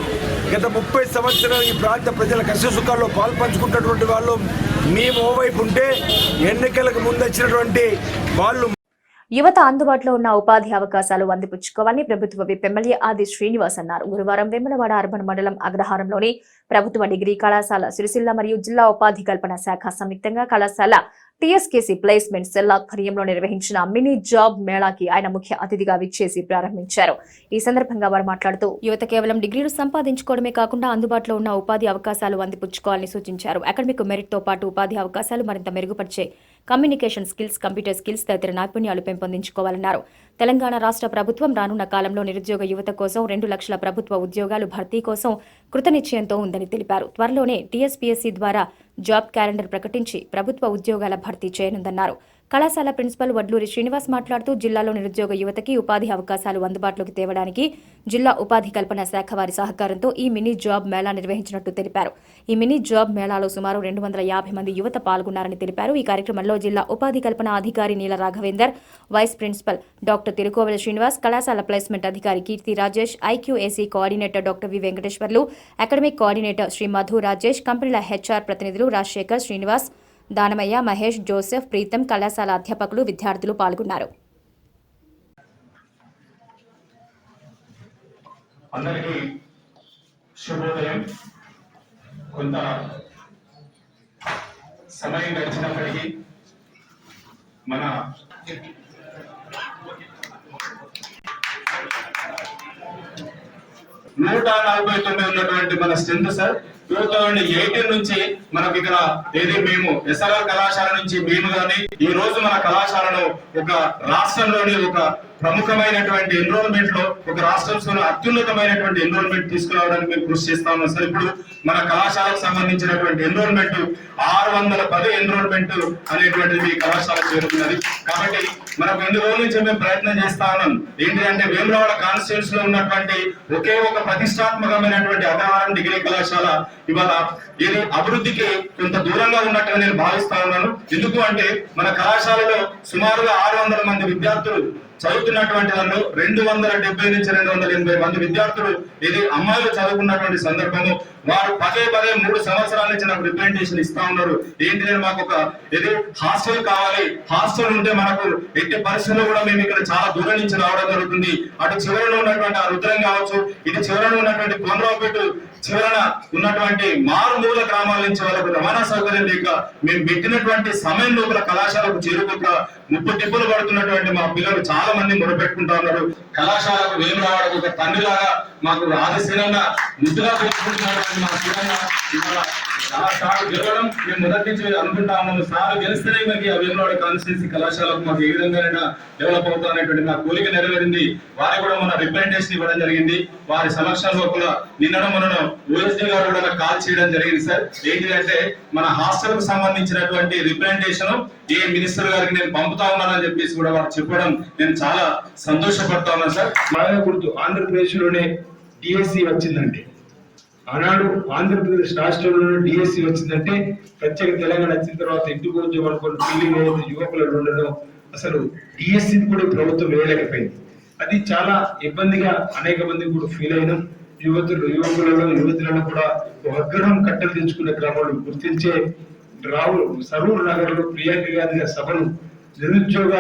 గత 30 సంవత్సరాలు ఈ ప్రాంత ప్రజల కష్ట సుఖాల్లో పాల్పంచుకుంటున్నటువంటి వాళ్ళు మేము ఓవైపు ఉంటే ఎన్నికలకు ముందు వచ్చినటువంటి వాళ్ళు యువత అందుబాటులో ఉన్న ఉపాధి అవకాశాలు అందిపుచ్చుకోవాలని ప్రభుత్వ విప్ ఎమ్మెల్యే ఆది శ్రీనివాస్ అన్నారు. గురువారం వేములవాడ అర్బన్ మండలం అగ్రహారంలోని ప్రభుత్వ డిగ్రీ కళాశాల సిరిసిల్ల మరియు జిల్లా ఉపాధి కల్పన శాఖ సంయుక్తంగా కళాశాల టీఎస్కేసీ ప్లేస్మెంట్ సెల్ ఆధ్వర్యంలో నిర్వహించిన మినీ జాబ్ మేళాకి ఆయన ముఖ్య అతిథిగా విచ్చేసి ప్రారంభించారు. ఈ సందర్భంగా వారు మాట్లాడుతూ యువత కేవలం డిగ్రీలు సంపాదించుకోవడమే కాకుండా అందుబాటులో ఉన్న ఉపాధి అవకాశాలు అందిపుచ్చుకోవాలని సూచించారు. అకాడమిక్ మెరిట్ తో పాటు ఉపాధి అవకాశాలు మరింత మెరుగుపరిచే కమ్యూనికేషన్ స్కిల్స్, కంప్యూటర్ స్కిల్స్ తదితర నైపుణ్యాలు పెంపొందించుకోవాలన్నారు. తెలంగాణ రాష్ట్ర ప్రభుత్వం రానున్న కాలంలో నిరుద్యోగ యువత కోసం 2 లక్షల ప్రభుత్వ ఉద్యోగాలు భర్తీ కోసం కృతనిశ్చయంతో ఉందని తెలిపారు. త్వరలోనే టీఎస్పీఎస్సీ ద్వారా జాబ్ క్యాలెండర్ ప్రకటించి ప్రభుత్వ ఉద్యోగాల భర్తీ చేయనుందన్నారు. కళాశాల ప్రిన్సిపల్ వడ్లూరి శ్రీనివాస్ మాట్లాడుతూ జిల్లాలో నిరుద్యోగ యువతకి ఉపాధి అవకాశాలు అందుబాటులోకి తేవడానికి జిల్లా ఉపాధి కల్పన శాఖ వారి సహకారంతో ఈ మినీ జాబ్ మేళా నిర్వహించినట్టు తెలిపారు. ఈ మినీ జాబ్ మేళాలో సుమారు 250 మంది యువత పాల్గొన్నారని తెలిపారు. ఈ కార్యక్రమంలో జిల్లా ఉపాధి కల్పన అధికారి Neela Raghavender, vice principal doctor Tirukovela Srinivas, కళాశాల ప్లేస్మెంట్ అధికారి Keerthi Rajesh, IQAC coordinator doctor V Venkateswarlu, academic coordinator Shri Madhu Rajesh, కంపెనీల హెచ్ఆర్ ప్రతినిధులు రాజశేఖర్, శ్రీనివాస్, దానమయ్య, మహేష్, జోసెఫ్, ప్రీతం, కళాశాల అధ్యాపకులు, విద్యార్థులు పాల్గొన్నారు. అందరికీ శుభోదయం. కొంత సమయం గడిచినప్పటికీ మన 149 ఉన్నటువంటి మన స్ట్రెంత్ సార్ 2018 నుంచి మనకి ఇక్కడ ఏది మేము ఎస్ఆర్ఆర్ కళాశాల నుంచి మేము కానీ ఈ రోజు మన కళాశాలను ఒక రాష్ట్రంలోని ఒక ప్రముఖమైనటువంటి ఎన్రోల్మెంట్ లో ఒక రాష్ట్రంలో అత్యున్నతమైనటువంటి ఎన్రోల్మెంట్ తీసుకురావడానికి మేము కృషి చేస్తా ఉన్నాం సార్. ఇప్పుడు మన కళాశాలకు సంబంధించినటువంటి ఎన్రోల్మెంట్ 610 ఎన్రోల్మెంట్ అనేటువంటిది మీ కళాశాల చేరుతున్నది. కాబట్టి మనకు 2 రోజుల నుంచి మేము ప్రయత్నం చేస్తా ఉన్నాం. ఏంటంటే వేములవాడ కాన్స్టిట్యూన్స్ లో ఉన్నటువంటి ఒకే ఒక ప్రతిష్టాత్మకమైనటువంటి అగ్రహారం డిగ్రీ కళాశాల ఇవాళ ఇది అభివృద్ధికి కొంత దూరంగా ఉన్నట్టుగా నేను భావిస్తా ఉన్నాను. ఎందుకు అంటే మన కళాశాలలో సుమారుగా 600 మంది విద్యార్థులు చదువుతున్నటువంటి వాళ్ళు 270 నుంచి 280 మంది విద్యార్థులు ఇది అమ్మాయిలు చదువుకున్నటువంటి సందర్భము వారు పదే 3 సంవత్సరాల నుంచి నాకు రిప్రజెంటేషన్ ఇస్తా ఉన్నారు. ఏంటి మాకు ఒక ఇది హాస్టల్ కావాలి, హాస్టల్ ఉంటే మనకు ఎట్టి పరిస్థితుల్లో కూడా మేము ఇక్కడ చాలా దూరం నుంచి రావడం జరుగుతుంది. అటు చివరలో ఉన్నటువంటి ఆ రుద్రం కావచ్చు, ఇటు చివరలో ఉన్నటువంటి కోనరావుపేట చివరన ఉన్నటువంటి మారుమూల గ్రామాల నుంచి వాళ్ళకు రవాణా సౌకర్యం లేక మేము పెట్టినటువంటి సమయం లోపల కళాశాలకు చేరుకోక 30 టిప్పులు పడుతున్నటువంటి మా పిల్లలు చాలా మంది మొదలుపెట్టుకుంటా ఉన్నారు. కళాశాలకు మేము రావడానికి ఒక తండ్రిలాగా మాకు ఆదర్శంగా ముద్దుగా పెట్టుకుంటున్నటువంటి మా పిల్లలు చాలా సార్లు గెలవడం మేము మొదటి నుంచి అనుకుంటా ఉన్నాము. సార్లు గెలిస్తేనే మనకి ఆ వేములవాడ కాన్స్టిట్యున్సీ కళాశాలకు మాకు ఏ విధంగా డెవలప్ అవుతారనేటువంటి మా కోరిక నెరవేరింది. వారికి కూడా మన రిప్రజెంటేషన్ ఇవ్వడం జరిగింది. వారి సమక్షంలో కూడా నిన్న మనం ఓఎస్డీ గారు కూడా కాల్ చేయడం జరిగింది సార్. ఏంటిదంటే మన హాస్టల్ కు సంబంధించినటువంటి రిప్రజెంటేషన్ ఏ మినిస్టర్ గారికి నేను పంపుతా ఉన్నానని చెప్పేసి కూడా వారు చెప్పడం నేను చాలా సంతోషపడతా ఉన్నాను సార్. మన గుర్తు ఆంధ్రప్రదేశ్ లోనే డిఎస్సి వచ్చిందంటే, ఆనాడు ఆంధ్రప్రదేశ్ రాష్ట్రంలో డిఎస్సి వచ్చిందంటే ప్రత్యేక తెలంగాణ వచ్చిన తర్వాత ఇంటికి ఉద్యోగం అనుకుని ఫీలింగ్ అయ్యేది యువకులలో ఉండడం. అసలు డిఎస్సి కూడా ప్రభుత్వం వేయలేకపోయింది. అది చాలా ఇబ్బందిగా అనేక మంది కూడా ఫీల్ అయినాం. యువతులను కూడా ఒక ఆగ్రహం కట్టలు తెచ్చుకునే క్రమంలో గుర్తించే సరూర్ నగర్ లో ప్రియాంక గాంధీ గారి సభను నిరుద్యోగ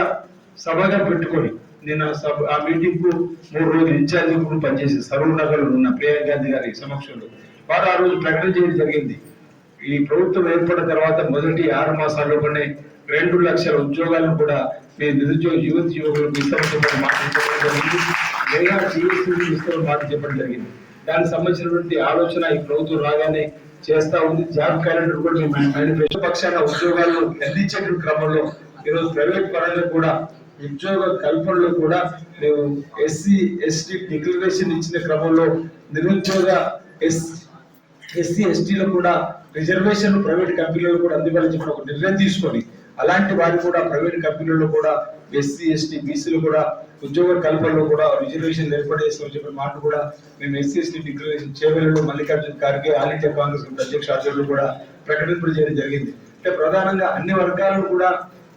సభగా పెట్టుకొని నేను ఆ మీటింగ్ కు 3 రోజులు ఇన్ఛార్జ్ కూడా పనిచేసి సరూర్ నగర్ లో ఉన్న ప్రియాంక గాంధీ గారి సమక్షంలో వారు ఆ రోజు ప్రకటన చేయడం జరిగింది. ఈ ప్రభుత్వం ఏర్పడిన తర్వాత మొదటి 6 మాసాల్లోనే 2 లక్షల ఉద్యోగాలను కూడా మీ నిరుద్యోగ యువకులకు ఇస్తామని మాట చెప్పడం జరిగింది. మెగా జీఎస్టీ ఇస్తామని మాట చెప్పడం జరిగింది. దానికి సంబంధించినటువంటి ఆలోచన ఈ ప్రభుత్వం రాగానే చేస్తా ఉంది. జాబ్ క్యాలెండర్ కూడా మేము మేనిఫెస్టో పక్షాన ఉద్యోగాలను అందించే క్రమంలో ఈరోజు ప్రైవేట్ పరంగా కూడా ఉద్యోగ కల్పనలో కూడా మేము ఎస్సీ ఎస్టీ డిక్లరేషన్ ఇచ్చిన క్రమంలో నిరుద్యోగ ఎస్సీ ఎస్టీలో కూడా రిజర్వేషన్ ప్రైవేట్ కంపెనీలు కూడా అందుబాటులో చెప్పిన ఒక నిర్ణయం తీసుకొని అలాంటి వారు కూడా ప్రైవేట్ కంపెనీల్లో కూడా ఎస్సీ ఎస్టీ బీసీలు కూడా ఉద్యోగ కల్పనలో కూడా రిజర్వేషన్ ఏర్పడేస్తామని చెప్పిన మాట కూడా మేము ఎస్సీ ఎస్టీ డిక్లరేషన్ చేవెళ్లలో మల్లికార్జున ఖార్గే ఆల్ ఇండియా కాంగ్రెస్ అధ్యక్ష ఆధ్వర్యంలో కూడా ప్రకటింపడం చేయడం జరిగింది. అంటే ప్రధానంగా అన్ని వర్గాలను కూడా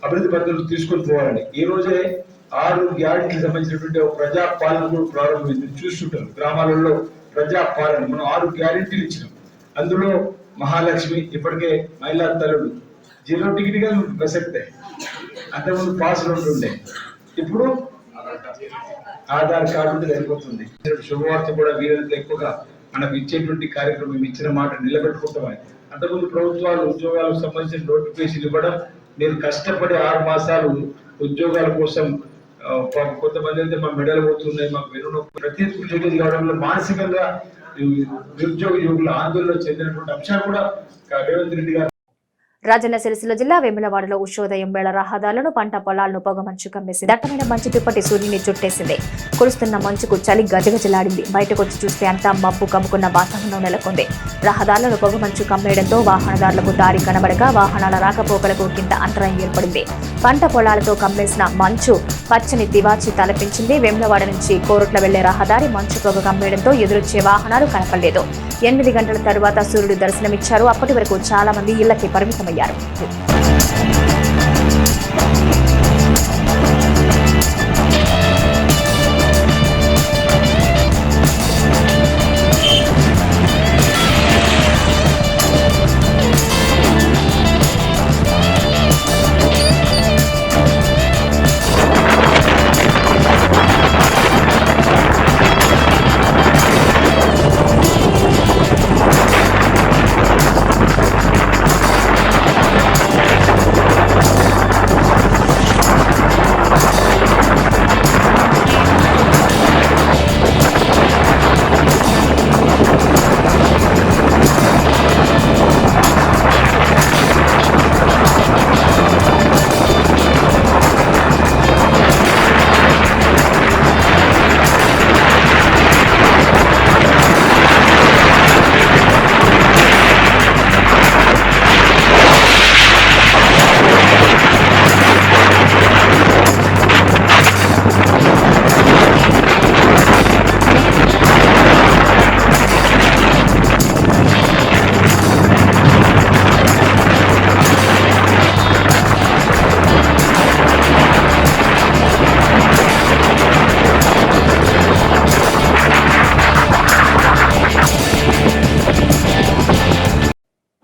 అభివృద్ధి పద్ధతులు తీసుకొని పోవాలని ఈ రోజే 6 గ్యారెంటీకి సంబంధించినటువంటి ఒక ప్రజా పాలన కూడా ప్రారంభమైంది. చూస్తుంటారు గ్రామాలలో ప్రజా పాలన మనం 6 గ్యారెంటీలు ఇచ్చినాం. అందులో మహాలక్ష్మి ఇప్పటికే మహిళా తల్లుడు 0 టికెట్ గా ప్రసక్తే, అంతకుముందు పాస్ ఉంటుండే, ఇప్పుడు ఆధార్ కార్డు ఉంటే సరిపోతుంది. శుభవార్త కూడా వీరంతా ఎక్కువగా మనకు ఇచ్చేటువంటి కార్యక్రమం ఇచ్చిన మాట నిలబెట్టుకుంటామని. అంతకుముందు ప్రభుత్వాలు ఉద్యోగాలకు సంబంధించిన నోటిఫికేషన్ ఇవ్వడం, మీరు కష్టపడి 6 మాసాలు ఉద్యోగాల కోసం కొంతమంది అయితే మా మెడలు పోతున్నాయి, మాకు వెనుక ప్రతి ఉద్యోగం కావడంలో మానసికంగా నిరుద్యోగ యువకుల ఆందోళన చెందినటువంటి అంశాలు కూడా రేవంత్ రెడ్డి గారు. రాజన్న సిరిసిల్ల జిల్లా వేములవాడలో ఉషోదయం వేళ రహదారులను పంట పొలాలను పొగమంచు కమ్మేసి దట్టమైన మంచు దుప్పటి సూర్యుని చుట్టేసింది. కురుస్తున్న మంచుకు చలి గజగజలాడింది. బయటకు వచ్చి చూస్తే అంతా మబ్బు కమ్ముకున్న వాతావరణం నెలకొంది. రహదారులను పొగమంచు కమ్మేయడంతో వాహనదారులకు దారి కనబడక వాహనాల రాకపోకలకు కింద అంతరాయం ఏర్పడింది. పంట పొలాలతో కమ్మేసిన మంచు పచ్చని తివాచి తలపించింది. వేములవాడ నుంచి కోరుట్ల వెళ్లే రహదారి మంచు పొగ కమ్మేయడంతో ఎదురొచ్చే వాహనాలు కనపడలేదు. 8 గంటల తరువాత సూర్యుడు దర్శనమిచ్చారు. అప్పటి వరకు చాలా మంది ఇళ్లకి పరిమితమయ్యారు.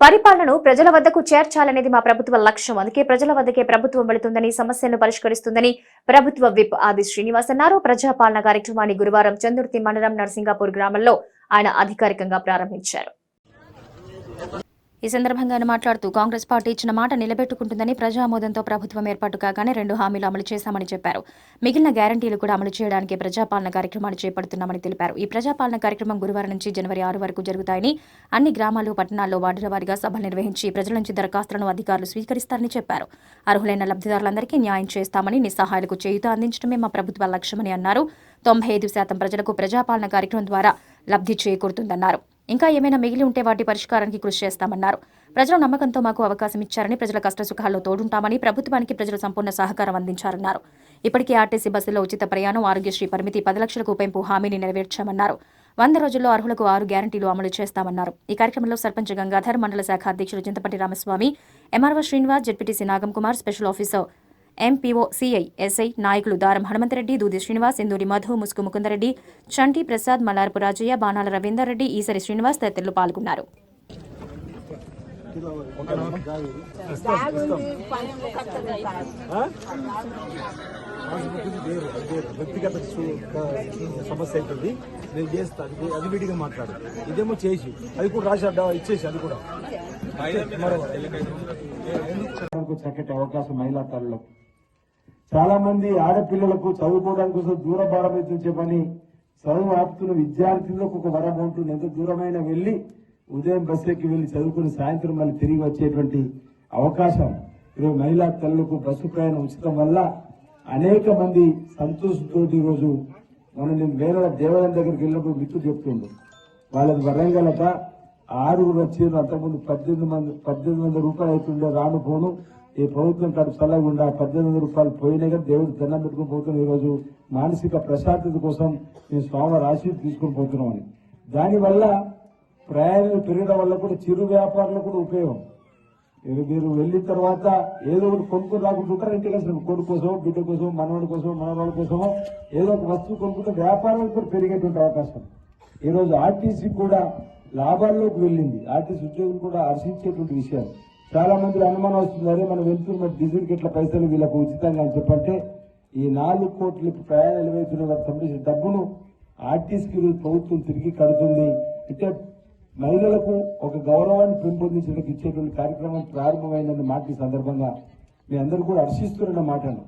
పరిపాలనను ప్రజల వద్దకు చేర్చాలనేది మా ప్రభుత్వ లక్ష్యం. అందుకే ప్రజల వద్దకే ప్రభుత్వం వెళుతుందని, సమస్యలను పరిష్కరిస్తుందని ప్రభుత్వ విప్ ఆది శ్రీనివాస్ అన్నారు. ప్రజాపాలన కార్యక్రమాన్ని గురువారం చందుర్తి మండలం నర్సింగాపూర్ గ్రామంలో ఆయన అధికారికంగా ప్రారంభించారు. ఈ సందర్భంగా ఆయన మాట్లాడుతూ కాంగ్రెస్ పార్టీ ఇచ్చిన మాట నిలబెట్టుకుంటుందని, ప్రజామోదంతో ప్రభుత్వం ఏర్పాటు కాగానే 2 హామీలు అమలు చేశామని చెప్పారు. మిగిలిన గ్యారంటీలు కూడా అమలు చేయడానికి ప్రజాపాలన కార్యక్రమాన్ని చేపడుతున్నామని తెలిపారు. ఈ ప్రజాపాలన కార్యక్రమం గురువారం నుంచి జనవరి 6 వరకు జరుగుతాయని, అన్ని గ్రామాలు, పట్టణాల్లో వార్డుల వారీగా సభలు నిర్వహించి ప్రజల నుంచి దరఖాస్తులను అధికారులు స్వీకరిస్తారని చెప్పారు. అర్హులైన లబ్ధిదారులందరికీ న్యాయం చేస్తామని, నిస్సహాయులకు చేయూత అందించడమే మా ప్రభుత్వ లక్ష్యమని అన్నారు. 95% ప్రజలకు ప్రజాపాలన కార్యక్రమం ద్వారా లబ్ధి చేకూరుతుందన్నారు. ఇంకా ఏమైనా మిగిలి ఉంటే వాటి పరిష్కారానికి కృషి చేస్తామన్నారు. ప్రజల నమ్మకంతో మాకు అవకాశం ఇచ్చారని, ప్రజల కష్టసుఖాల్లో తోడుంటామని, ప్రభుత్వానికి ప్రజలు సంపూర్ణ సహకారం అందించారన్నారు. ఇప్పటికే ఆర్టీసీ బస్సులో ఉచిత ప్రయాణం, ఆరోగ్యశ్రీ పరిమితి 10 లక్షలకు పెంపు హామీని నెరవేర్చామన్నారు. 100 రోజుల్లో అర్హులకు 6 గ్యారంటీలు అమలు చేస్తామన్నారు. ఈ కార్యక్రమంలో సర్పంచ్ గంగాధర్, మండల శాఖ అధ్యక్షులు Chintapatti Ramaswamy, MRO Srinivas, ZPTC Nagam Kumar, special officer MPO CI SI నాయకులు దారం హనుమంతరెడ్డి, దూది శ్రీనివాస్, ఇందూరి మధు, ముసుగు ముకుందరెడ్డి, చంటి ప్రసాద్, మల్లారపు రాజయ్య, బాణాల రవీందర్ రెడ్డి, ఈసరి శ్రీనివాస్ తదితరులు పాల్గొన్నారు. వ్యక్తిగత సమస్య అవుతుంది, నేను చేస్తాను, అది విడిగా మాట్లాడు. ఇదేమో చేసి అది కూడా రాసి ఇచ్చేసి అది కూడా చక్కటి అవకాశం మహిళా తల్లులకు. చాలా మంది ఆడపిల్లలకు చదువుకోవడానికి కోసం దూర భారం చెప్పని చదువు ఆపుతున్న విద్యార్థులకు ఒక వరం ఉంటుంది. ఎంత దూరమైన వెళ్లి ఉదయం బస్సు ఎక్కి వెళ్లి చదువుకుని సాయంత్రం మళ్ళీ తిరిగి వచ్చేటువంటి అవకాశం ఈరోజు మహిళా తల్లులకు బస్సు ప్రయాణం ఉచితం వల్ల అనేక మంది సంతోషంతో ఈరోజు నేను వేరే దేవాలయం దగ్గరికి వెళ్ళినప్పుడు మిత్రులు చెప్తుండ్రు, వాళ్ళది వరంగలట 6 వచ్చారు, అంతకుముందు 1800 రూపాయలు అవుతుండే రాను పోను. ఈ ప్రభుత్వం కడుపు చల్లగా ఉండే 1800 రూపాయలు పోయినాయి కదా, దేవుడు దండం పెట్టుకుని పోతున్నాం. ఈరోజు మానసిక ప్రశాంతత కోసం మేము స్వామివారి ఆశీర్వాదం తీసుకొని పోతున్నామని. దానివల్ల ప్రయాణాలు పెరగడం వల్ల కూడా చిరు వ్యాపారులకు కూడా ఉపయోగం. మీరు వెళ్ళిన తర్వాత ఏదో ఒకటి కొనుక్కొని రాకుంటుంటారు, ఇంటికి అసలు కొడుకు కోసం, బిడ్డ కోసం, మనవాడి కోసం, మనవాళ్ళ కోసమో ఏదో ఒక వస్తువు కొనుక్కుంటే వ్యాపారాలు కూడా పెరిగేటువంటి అవకాశం. ఈరోజు ఆర్టీసీ కూడా లాభాల్లోకి వెళ్ళింది. ఆర్టీసీ ఉద్యోగులు కూడా హర్షించేటువంటి విషయాలు. చాలా మంది అనుమానం వస్తుంది, అదే మనం వెళ్తున్న డీజిల్ కిట్ల పైసలు వీళ్ళకు ఉచితంగా అని చెప్పంటే ఈ 4 కోట్ల ప్రయాణాలు ఏవైతున్న వారికి సంబంధించిన డబ్బును ఆర్టీసీకి ప్రభుత్వం తిరిగి కడుతుంది. అంటే మహిళలకు ఒక గౌరవాన్ని పెంపొందించడానికి ఇచ్చేటువంటి కార్యక్రమం ప్రారంభమైందన్న మాట ఈ సందర్భంగా మీ అందరూ కూడా హర్షిస్తున్న మాటను.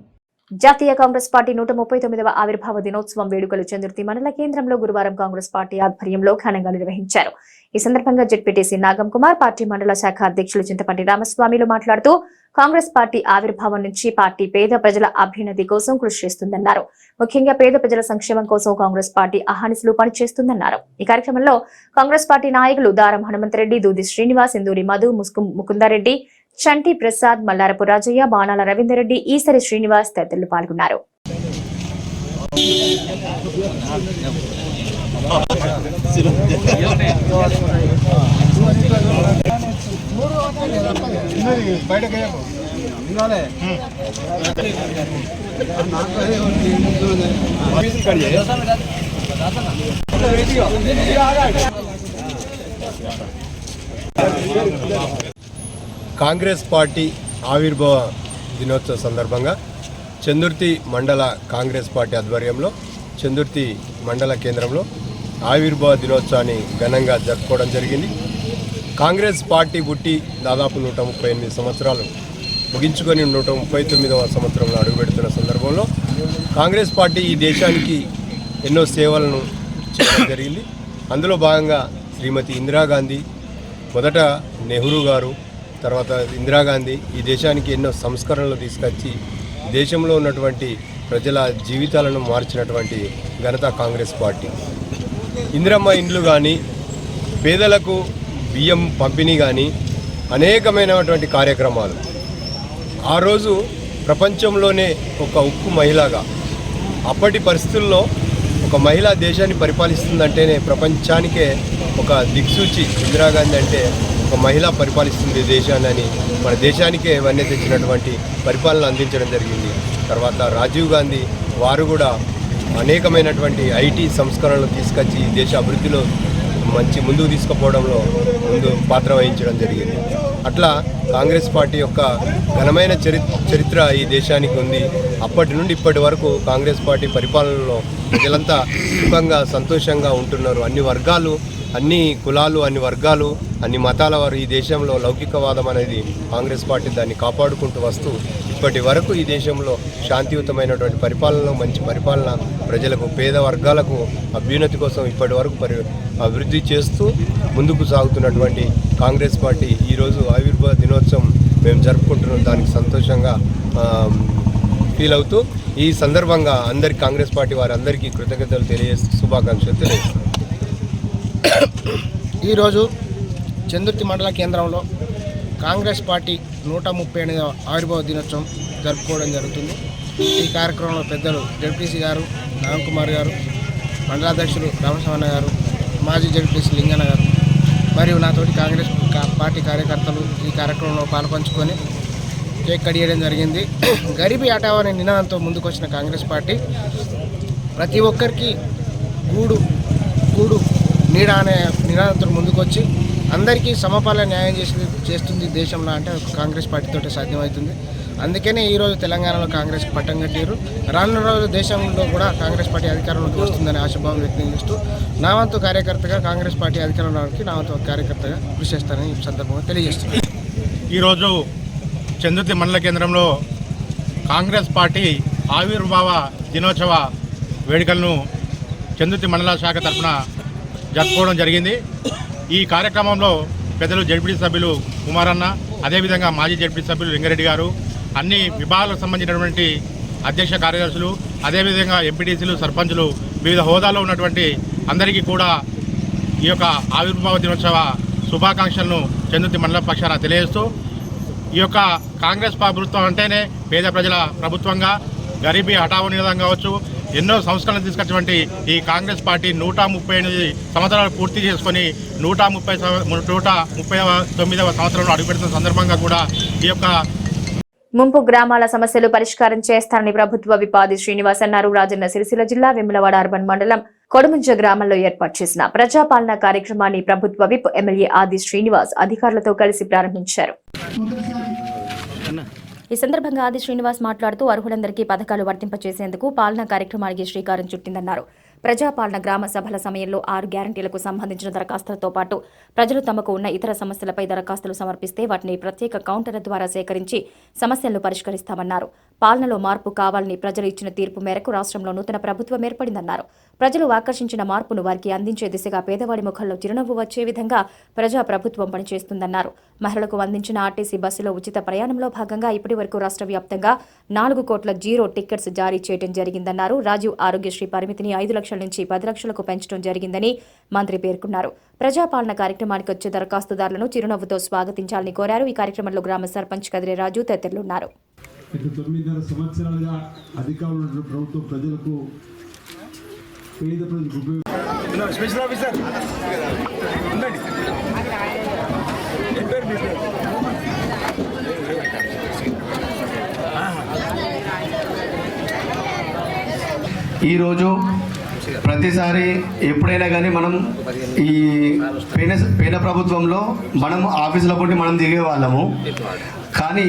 జాతీయ కాంగ్రెస్ పార్టీ 139వ ఆవిర్భావ దినోత్సవం వేడుకలు చందుర్తి మండల కేంద్రంలో గురువారం కాంగ్రెస్ పార్టీ ఆధ్వర్యంలో ఘనంగా నిర్వహించారు. ఈ సందర్భంగా జెడ్పీటీసీ నాగం కుమార్, పార్టీ మండల శాఖ అధ్యక్షులు చింతపట్టి రామస్వామిలు మాట్లాడుతూ కాంగ్రెస్ పార్టీ ఆవిర్భావం నుంచి పార్టీ పేద ప్రజల అభ్యున్నతి కోసం కృషి చేస్తుందన్నారు. ముఖ్యంగా పేద ప్రజల సంక్షేమం కోసం కాంగ్రెస్ పార్టీ అహర్నిశలు పనిచేస్తుందన్నారు. ఈ కార్యక్రమంలో కాంగ్రెస్ పార్టీ నాయకులు దారం హనుమంతరెడ్డి, దూది శ్రీనివాస్, ఇందూరి మధు, ముసుగు ముకుందరెడ్డి, చంటి ప్రసాద్, మల్లారపు రాజయ్య, బాణాల రవీందర్ రెడ్డి, ఈసరి శ్రీనివాస్ తదితరులు పాల్గొన్నారు. కాంగ్రెస్ పార్టీ ఆవిర్భావ దినోత్సవ సందర్భంగా చందుర్తి మండల కాంగ్రెస్ పార్టీ ఆధ్వర్యంలో చందుర్తి మండల కేంద్రంలో ఆవిర్భావ దినోత్సవాన్ని ఘనంగా జరుపుకోవడం జరిగింది. కాంగ్రెస్ పార్టీ పుట్టి దాదాపు 138 సంవత్సరాలు ముగించుకొని 139వ సంవత్సరంలో అడుగుపెడుతున్న సందర్భంలో కాంగ్రెస్ పార్టీ ఈ దేశానికి ఎన్నో సేవలను చేయడం జరిగింది. అందులో భాగంగా శ్రీమతి ఇందిరాగాంధీ, మొదట నెహ్రూ గారు, తర్వాత ఇందిరాగాంధీ ఈ దేశానికి ఎన్నో సంస్కరణలు తీసుకొచ్చి దేశంలో ఉన్నటువంటి ప్రజల జీవితాలను మార్చినటువంటి ఘనత కాంగ్రెస్ పార్టీ. ఇందిరమ్మ ఇండ్లు కానీ, పేదలకు బియ్యం పంపిణీ కానీ అనేకమైనటువంటి కార్యక్రమాలు. ఆ రోజు ప్రపంచంలోనే ఒక ఉక్కు మహిళగా, అప్పటి పరిస్థితుల్లో ఒక మహిళ దేశాన్ని పరిపాలిస్తుందంటేనే ప్రపంచానికే ఒక దిక్సూచి. ఇందిరాగాంధీ అంటే ఒక మహిళ పరిపాలిస్తుంది దేశాన్ని అని మన దేశానికే వన్నె తెచ్చినటువంటి పరిపాలన అందించడం జరిగింది. తర్వాత రాజీవ్ గాంధీ వారు కూడా అనేకమైనటువంటి ఐటీ సంస్కరణలు తీసుకొచ్చి దేశ అభివృద్ధిలో మంచి ముందుకు తీసుకుపోవడంలో ముందు పాత్ర వహించడం జరిగింది. అట్లా కాంగ్రెస్ పార్టీ యొక్క ఘనమైన చరిత్ర ఈ దేశానికి ఉంది. అప్పటి నుండి ఇప్పటి వరకు కాంగ్రెస్ పార్టీ పరిపాలనలో ప్రజలంతా సుఖంగా సంతోషంగా ఉంటున్నారు. అన్ని వర్గాలు, అన్ని కులాలు, అన్ని వర్గాలు, అన్ని మతాల వారు ఈ దేశంలో లౌకికవాదం అనేది కాంగ్రెస్ పార్టీ దాన్ని కాపాడుకుంటూ వస్తూ ఇప్పటి వరకు ఈ దేశంలో శాంతియుతమైనటువంటి పరిపాలనలో మంచి పరిపాలన, ప్రజలకు పేద వర్గాలకు అభ్యున్నతి కోసం ఇప్పటి వరకు అభివృద్ధి చేస్తూ ముందుకు సాగుతున్నటువంటి కాంగ్రెస్ పార్టీ ఈరోజు ఆవిర్భావ దినోత్సవం మేము జరుపుకుంటున్నాం. దానికి సంతోషంగా ఫీల్ అవుతూ ఈ సందర్భంగా అందరికీ కాంగ్రెస్ పార్టీ వారందరికీ కృతజ్ఞతలు తెలియజేస్తూ శుభాకాంక్షలు తెలియజేస్తాం. ఈరోజు చందుర్తి మండల కేంద్రంలో కాంగ్రెస్ పార్టీ 138వ ఆవిర్భావ దినోత్సవం జరుపుకోవడం జరుగుతుంది. ఈ కార్యక్రమంలో పెద్దలు జెడ్పీసీ గారు, నాగం కుమార్ గారు, మండలాధ్యక్షులు రామస్వామి గారు, మాజీ జడ్పీసీ లింగన్న గారు మరియు నాతోటి కాంగ్రెస్ పార్టీ కార్యకర్తలు ఈ కార్యక్రమంలో పాల్పంచుకొని కేక్ కడియడం జరిగింది. గరీబీ హఠావో అనే నినాదంతో ముందుకు వచ్చిన కాంగ్రెస్ పార్టీ ప్రతి ఒక్కరికి గూడు నీడ అనే నినాదంతో ముందుకొచ్చి అందరికీ సమపాలన న్యాయం చేస్తుంది దేశంలో అంటే కాంగ్రెస్ పార్టీతోటే సాధ్యమవుతుంది. అందుకనే ఈరోజు తెలంగాణలో కాంగ్రెస్కి పట్టం కట్టారు. రానున్న రోజులు దేశంలో కూడా కాంగ్రెస్ పార్టీ అధికారంలోకి వస్తుందనే ఆశాభావం వ్యక్తం చేస్తూ నా వంతు కార్యకర్తగా కాంగ్రెస్ పార్టీ అధికారంలోకి నా వంతు కార్యకర్తగా కృషి చేస్తానని ఈ సందర్భంగా తెలియజేస్తున్నాను. ఈరోజు చందుర్తి మండల కేంద్రంలో కాంగ్రెస్ పార్టీ ఆవిర్భావ దినోత్సవ వేడుకలను చందుర్తి మండల శాఖ తరఫున జరుపుకోవడం జరిగింది. ఈ కార్యక్రమంలో పెద్దలు జడ్పీటీ సభ్యులు కుమారన్న, అదేవిధంగా మాజీ జడ్పీటీ సభ్యులు లింగారెడ్డి గారు, అన్ని విభాగాలకు సంబంధించినటువంటి అధ్యక్ష కార్యదర్శులు, అదేవిధంగా ఎంపీటీసీలు, సర్పంచులు, వివిధ హోదాలో ఉన్నటువంటి అందరికీ కూడా ఈ యొక్క ఆవిర్భావ దినోత్సవ శుభాకాంక్షలను చందుర్తి మండల పక్షాన తెలియజేస్తూ ఈ యొక్క కాంగ్రెస్ ప్రభుత్వం అంటేనే పేద ప్రజల ప్రభుత్వంగా గరీబీ హఠావో నినాదం కావచ్చు, ఎన్నో సంస్కరణలు తీసుకొచ్చినటువంటి ఈ కాంగ్రెస్ పార్టీ 138 సంవత్సరాలు పూర్తి చేసుకొని 139వ సంవత్సరంలో అడుగుపెడుతున్న సందర్భంగా కూడా ఈ యొక్క ముంపు గ్రామాల సమస్యలు పరిష్కారం చేస్తారని ప్రభుత్వ విప్ ఆది శ్రీనివాస్ అన్నారు. రాజన్న సిరిసిల్ల జిల్లా వేములవాడ అర్బన్ మండలం కొడుముంజ గ్రామంలో ఏర్పాటు చేసిన ప్రజాపాలన కార్యక్రమాన్ని ప్రభుత్వ విప్ ఎమ్మెల్యే ఆది శ్రీనివాస్ అధికారులతో కలిసి ప్రారంభించారు. ఈ సందర్భంగా ఆది శ్రీనివాస్ మాట్లాడుతూ అర్హులందరికీ పథకాలు వర్తింపచేసేందుకు పాలనా కార్యక్రమానికి శ్రీకారం చుట్టిందన్నారు. ప్రజాపాలన గ్రామ సభల సమయంలో 6 గ్యారంటీలకు సంబంధించిన దరఖాస్తులతో పాటు ప్రజలు తమకు ఉన్న ఇతర సమస్యలపై దరఖాస్తులు సమర్పిస్తే వాటిని ప్రత్యేక కౌంటర్ల ద్వారా సేకరించి సమస్యలను పరిష్కరిస్తామన్నారు. పాలనలో మార్పు కావాలని ప్రజలు ఇచ్చిన తీర్పు మేరకు రాష్ట్రంలో నూతన ప్రభుత్వం ఏర్పడిందన్నారు. ప్రజలు ఆకర్షించిన మార్పును వారికి అందించే దిశగా పేదవాడి ముఖంలో చిరునవ్వు వచ్చే విధంగా ప్రజా ప్రభుత్వం పనిచేస్తుందన్నారు. మహిళలకు అందించిన ఆర్టీసీ బస్సులో ఉచిత ప్రయాణంలో భాగంగా ఇప్పటి వరకు రాష్ట్ర వ్యాప్తంగా 4 కోట్ల జీరో టికెట్స్ జారీ చేయడం జరిగిందన్నారు. రాజీవ్ ఆరోగ్యశ్రీ పరిమితిని 5 లక్షల నుంచి 10 లక్షలకు పెంచడం జరిగిందని మంత్రి పేర్కొన్నారు. ప్రజాపాలన కార్యక్రమానికి వచ్చే దరఖాస్తుదారులను చిరునవ్వుతో స్వాగతించాలని కోరారు. ఈ కార్యక్రమంలో గ్రామ సర్పంచ్ కదిరే రాజు తదితరులున్నారు. 9.5 సంవత్సరాలుగా అధికారులు ప్రభుత్వం ప్రజలకు పేద ప్రజలకు స్పెషల్ ఆఫీసర్ ఈరోజు ప్రతిసారి ఎప్పుడైనా కానీ మనం ఈ పేద ప్రభుత్వంలో మనం ఆఫీసులో పుట్టి మనం దిగే వాళ్ళము, కానీ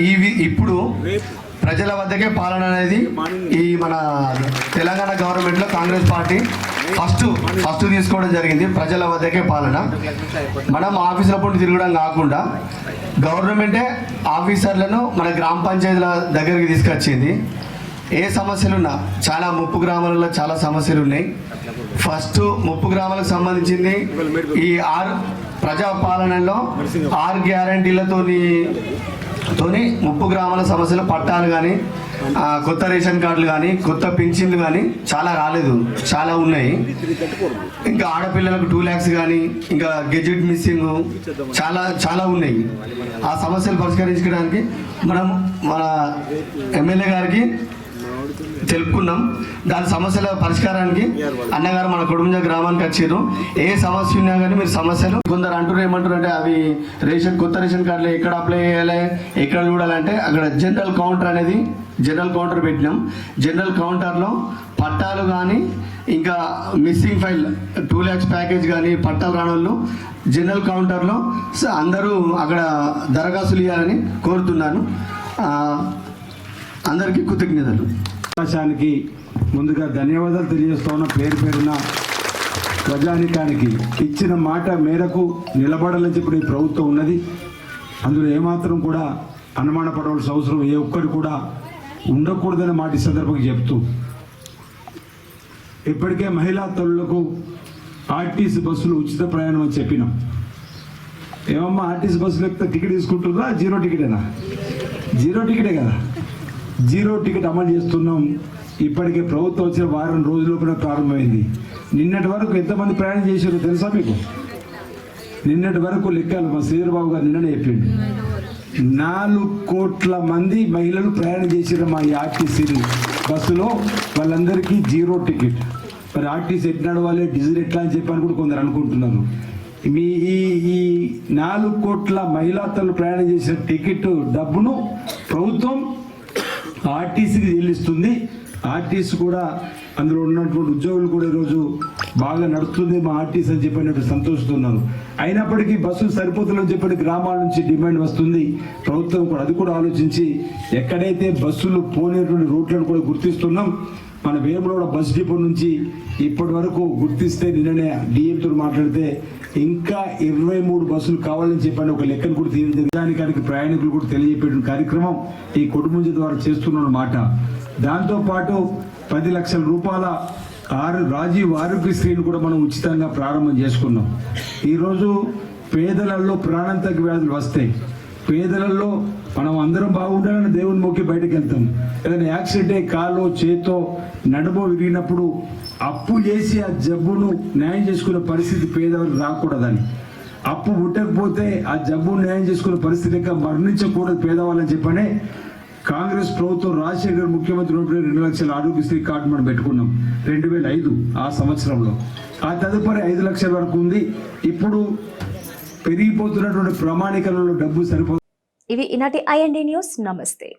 ఇప్పుడు ప్రజల వద్దకే పాలన అనేది ఈ మన తెలంగాణ గవర్నమెంట్లో కాంగ్రెస్ పార్టీ ఫస్ట్ తీసుకోవడం జరిగింది. ప్రజల వద్దకే పాలన. మనం ఆఫీసుల పుట్టి తిరగడం కాకుండా గవర్నమెంటే ఆఫీసర్లను మన గ్రామ పంచాయతీల దగ్గరికి తీసుకొచ్చింది. ఏ సమస్యలున్నా చాలా ముప్పు గ్రామాలలో చాలా సమస్యలు ఉన్నాయి. ఫస్ట్ ముప్పు గ్రామాలకు సంబంధించింది ఈ ప్రజాపాలనలో 6 గ్యారంటీలతోని ముప్పు గ్రామాల సమస్యలు పట్టాలు కానీ, కొత్త రేషన్ కార్డులు కానీ, కొత్త పింఛన్లు కానీ చాలా రాలేదు, చాలా ఉన్నాయి. ఇంకా ఆడపిల్లలకు 2 lakhs కానీ, ఇంకా గెజెట్ మిస్సింగ్ చాలా ఉన్నాయి. ఆ సమస్యలు పరిష్కరించడానికి మనం మన ఎమ్మెల్యే గారికి తెలుపుకున్నాం. దాని సమస్యల పరిష్కారానికి అన్నగారు మన కొడుముంజ గ్రామానికి వచ్చారు. ఏ సమస్య ఉన్నా కానీ మీరు సమస్యలు కొందరు అంటారు, ఏమంటారు అంటే అవి కొత్త రేషన్ కార్డులు ఎక్కడ అప్లై చేయాలి, ఎక్కడ చూడాలంటే అక్కడ జనరల్ కౌంటర్ పెట్టినాం. జనరల్ కౌంటర్లో పట్టాలు కానీ, ఇంకా మిస్సింగ్ ఫైల్ 2 lakhs ప్యాకేజ్ కానీ, పట్టాలు రానోళ్ళు జనరల్ కౌంటర్లో అందరూ అక్కడ దరఖాస్తులు ఇవ్వాలని కోరుతున్నాను. అందరికీ కృతజ్ఞతలు. అవకాశానికి ముందుగా ధన్యవాదాలు తెలియజేస్తా ఉన్న పేరున ప్రజానికానికి ఇచ్చిన మాట మేరకు నిలబడాలని చెప్పి ఈ ప్రభుత్వం ఉన్నది. అందులో ఏమాత్రం కూడా అనుమాన పడవలసిన అవసరం ఏ ఒక్కరు కూడా ఉండకూడదని మాట ఈ సందర్భంగా చెప్తూ, ఇప్పటికే మహిళా తల్లులకు ఆర్టీసీ బస్సులు ఉచిత ప్రయాణం అని చెప్పినాం. ఏమమ్మా ఆర్టీసీ బస్సులు ఎక్కితే టికెట్ తీసుకుంటుందా? 0 టికెటేనా? 0 టికెటే కదా. 0 టికెట్ అమలు చేస్తున్నాం. ఇప్పటికే ప్రభుత్వం వచ్చిన వారం రోజుల్లోపల ప్రారంభమైంది. నిన్నటి వరకు ఎంతమంది ప్రయాణం చేశారో తెలుసా మీకు? నిన్నటి వరకు లెక్కలు మా శ్రీధరబాబు గారు నిన్ననే చెప్పిండు. 4 కోట్ల మంది మహిళలు ప్రయాణం చేశారు మా ఈ ఆర్టీసీ బస్సులో. వాళ్ళందరికీ 0 టికెట్. మరి ఆర్టీసీ ఎట్లా నడవాలి, డీజిల్ ఎట్లా అని చెప్పని కూడా కొందరు అనుకుంటున్నారు. మీ ఈ 4 కోట్ల మహిళా తల్లు ప్రయాణం చేసిన టికెట్ డబ్బును ప్రభుత్వం ఆర్టీసీకి చెల్లిస్తుంది. ఆర్టీసీ కూడా అందులో ఉన్నటువంటి ఉద్యోగులు కూడా ఈరోజు బాగా నడుస్తుంది మా ఆర్టీసీ అని చెప్పినట్టు సంతోషిస్తున్నారు. అయినప్పటికీ బస్సులు సరిపోతుందని చెప్పి గ్రామాల నుంచి డిమాండ్ వస్తుంది. ప్రభుత్వం కూడా అది కూడా ఆలోచించి ఎక్కడైతే బస్సులు పోనేటువంటి రూట్లను కూడా గుర్తిస్తున్నాం. మన వేములవాడ బస్ డిపో నుంచి ఇప్పటి వరకు గుర్తిస్తే నిన్ననే డిఎంతో మాట్లాడితే ఇంకా 23 బస్సులు కావాలని చెప్పని ఒక లెక్కను కూడా తీయడానికి ప్రయాణికులు కూడా తెలియజేపే కార్యక్రమం ఈ కొడుముంజ ద్వారా చేస్తున్న మాట. దాంతోపాటు 10 లక్షల రూపాయల రాజీవ్ ఆరోగ్యశ్రీని కూడా మనం ఉచితంగా ప్రారంభం చేసుకున్నాం. ఈరోజు పేదలలో ప్రాణాంతక వ్యాధులు వస్తాయి. పేదలలో మనం అందరం బాగుండాలని దేవుని మొక్కి బయటకు వెళ్తాం. ఏదైనా యాక్సిడెంట్ అయ్యి కాలో చేతో నడుమో విరిగినప్పుడు అప్పు చేసి ఆ జబ్బును న్యాయం చేసుకునే పరిస్థితి పేదవాళ్ళకి రాకూడదని, అప్పు పుట్టకపోతే ఆ జబ్బును న్యాయం చేసుకునే పరిస్థితి లేక మరణించకూడదు పేదవాళ్ళని చెప్పనే కాంగ్రెస్ ప్రభుత్వం రాజశేఖర్ ముఖ్యమంత్రి 2 లక్షల ఆరోగ్యశ్రీ కార్డు మనం పెట్టుకున్నాం 2005 ఆ సంవత్సరంలో. ఆ తదుపరి 5 లక్షల వరకు ఉంది. ఇప్పుడు పెరిగిపోతున్నటువంటి ప్రమాణికలలో డబ్బు సరిపోతుంది. ఇవి ఈనాటి IND న్యూస్. నమస్తే.